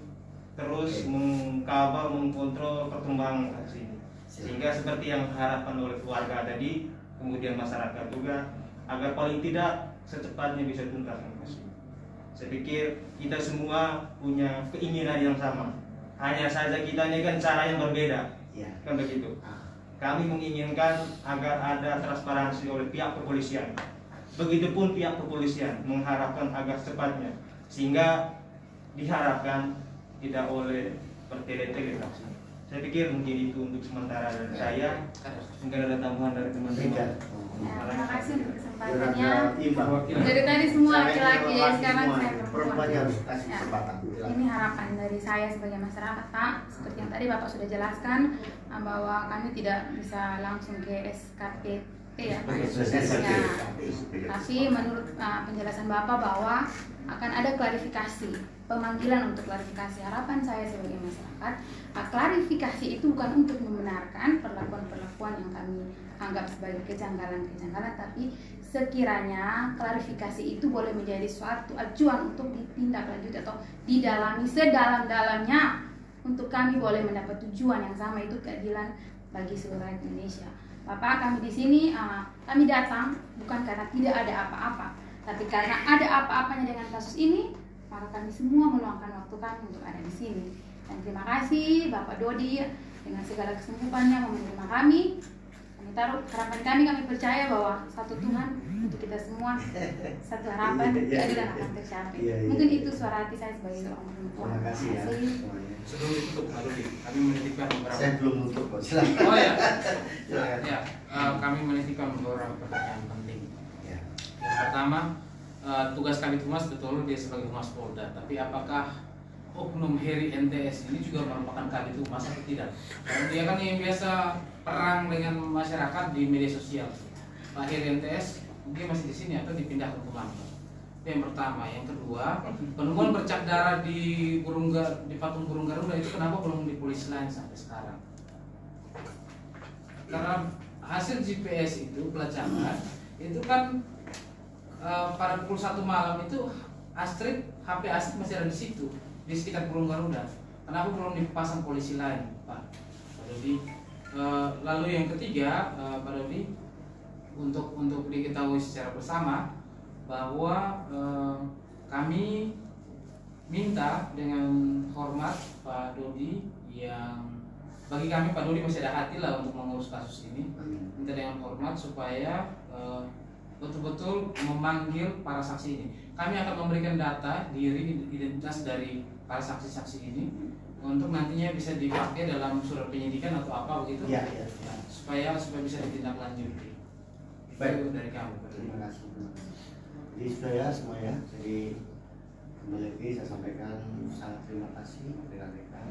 terus mengkawal, mengkontrol perkembangan kasus ini, sehingga seperti yang harapan oleh keluarga tadi, kemudian masyarakat juga, agar paling tidak secepatnya bisa tuntas kasus ini. Saya pikir kita semua punya keinginan yang sama, hanya saja kita ini kan cara yang berbeda, kan begitu. Kami menginginkan agar ada transparansi oleh pihak kepolisian, begitupun pihak kepolisian mengharapkan agar secepatnya, sehingga diharapkan tidak oleh bertele-tele kasus. Saya pikir mungkin itu untuk sementara dari saya. Mungkin ada tambahan dari teman-teman. Terima kasih untuk kesempatannya. Dari tadi semua laki-laki, sekarang saya perempuan. Harus kasih kesempatan. Ini harapan dari saya sebagai masyarakat, Pak. Seperti yang tadi Bapak sudah jelaskan, bahwa kami tidak bisa langsung ke SKPT ya, Pak. Ya. Tapi menurut penjelasan Bapak bahwa akan ada klarifikasi, pemanggilan untuk klarifikasi. Harapan saya sebagai masyarakat, klarifikasi itu bukan untuk membenarkan perlakuan-perlakuan yang kami anggap sebagai kejanggalan-kejanggalan, tapi sekiranya klarifikasi itu boleh menjadi suatu acuan untuk ditindaklanjuti atau didalami sedalam-dalamnya, untuk kami boleh mendapat tujuan yang sama, itu keadilan bagi seluruh rakyat Indonesia. Bapak, kami di sini kami datang bukan karena tidak ada apa-apa, tapi karena ada apa-apanya dengan kasus ini, maka kami semua meluangkan waktu kami untuk ada di sini. Dan terima kasih Bapak Dodi dengan segala kesungguhannya menerima kami. Kami taruh harapan kami percaya bahwa satu Tuhan untuk kita semua, satu harapan keadilan akan tercapai. Mungkin itu suara hati saya sebagai seorang perempuan. Terima kasih ya. Sebelum ditutup, kami menitipkan beberapa. Saya belum nutup kok. Silakan. Oh ya, Silakan. ya, kami menitipkan beberapa pertanyaan penting. Ya. Yang pertama, tugas Kabid Humas betul dia sebagai Humas Polda, tapi apakah oknum Heri NTS ini juga merupakan Kabid Humas atau tidak? Karena dia kan yang biasa perang dengan masyarakat di media sosial. Pak Heri NTS dia masih di sini atau dipindahkan ke mana? Itu yang pertama. Yang kedua, penemuan bercak darah di patung burung Garuda itu kenapa belum dipolisi lain sampai sekarang? Karena hasil GPS itu pelacakan itu kan pada pukul 1 malam itu HP Astrid masih ada di situ, di sekitar burung Garuda. Kenapa belum dipasang polisi lain, Pak Dodi? Lalu yang ketiga, Pak Dodi, untuk diketahui secara bersama bahwa kami minta dengan hormat Pak Dodi, yang bagi kami Pak Dodi masih ada hati lah untuk mengurus kasus ini, minta dengan hormat supaya betul-betul memanggil para saksi ini. Kami akan memberikan data diri, identitas dari para saksi-saksi ini untuk nantinya bisa dipakai dalam surat penyidikan atau apa begitu, ya. supaya bisa ditindaklanjuti. Itu dari kami. Terima kasih. Jadi sudah ya semua ya. Jadi kembali lagi saya sampaikan sangat terima kasih rekan-rekan.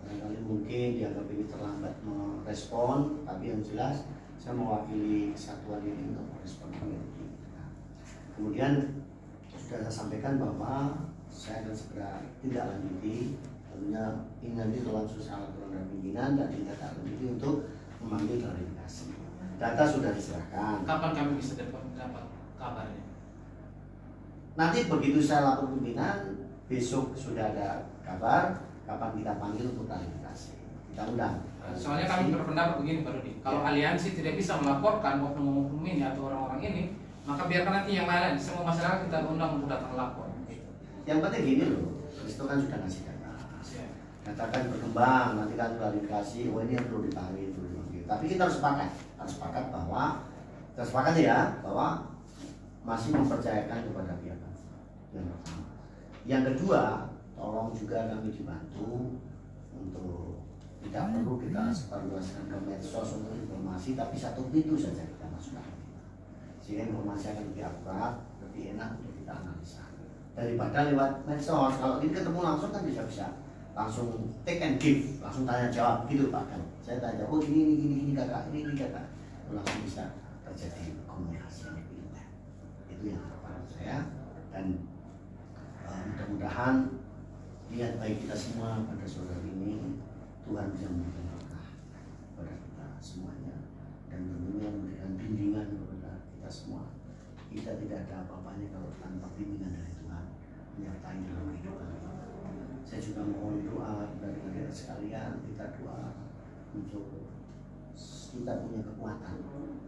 Barangkali mungkin dianggap ini terlambat merespon, tapi yang jelas saya mewakili kesatuan ini untuk merespon ini. Kemudian sudah saya sampaikan bahwa saya akan segera tindak lanjuti, tentunya ini nanti berlangsung salah program pimpinan dan tindak lanjuti untuk memanggil klarifikasi. Data sudah diserahkan. Kapan kami bisa dapat kabarnya? Nanti begitu saya lapor pimpinan, besok sudah ada kabar kapan kita panggil untuk klarifikasi. Kita undang. Soalnya kami berpendapat begini Pak Dodi, kalau aliansi tidak bisa melaporkan oknum-oknum ini atau orang-orang ini, maka biarkan nanti yang lain, semua masyarakat kita undang untuk datang lapor. Yang penting gini loh, itu kan sudah ngasih data. Data kan berkembang, nanti kan klarifikasi, oh ini yang perlu dipanggil dulu. Tapi kita harus sepakat bahwa kita sepakat ya bahwa masih mempercayakan kepada pihak yang pertama. Yang kedua, tolong juga kami dibantu untuk tidak perlu kita sebarluaskan ke medsos untuk informasi, tapi satu pintu saja kita masukkan, sehingga informasi akan lebih akurat, lebih enak untuk kita analisa daripada lewat medsos. Kalau ini ketemu langsung kan bisa langsung take and give, langsung tanya jawab gitu Pak kan. Saya tanya, oh ini kakak, ini kakak, langsung bisa terjadi komunikasi yang lebih intens. Itu yang harapan saya. Dan mudah-mudahan niat baik kita semua pada sore ini Tuhan bisa memberikan berkah kepada kita semuanya dan tentunya memberikan bimbingan kepada kita semua. Kita tidak ada apa-apanya kalau tanpa bimbingan dari Tuhan menyertai dalam kehidupan kita. Saya juga mohon doa dari adik-adik sekalian, kita doa untuk kita punya kekuatan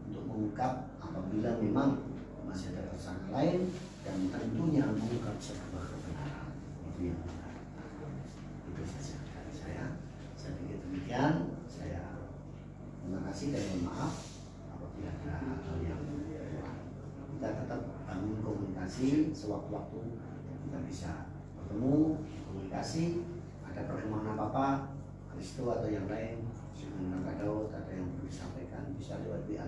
untuk mengungkap apabila memang masih ada tersangka lain dan tentunya mengungkap sebuah kebenaran. Itu yang kita harapkan. Itu saja dari saya. Saya pikir demikian. Saya terima kasih dan mohon maaf apabila ada hal yang kurang. Kita tetap bangun komunikasi sewaktu-waktu kita bisa bertemu, komunikasi, ada perkembangan apa-apa, Kristo atau yang lain, Kak Daud ada yang perlu disampaikan bisa lewat WA.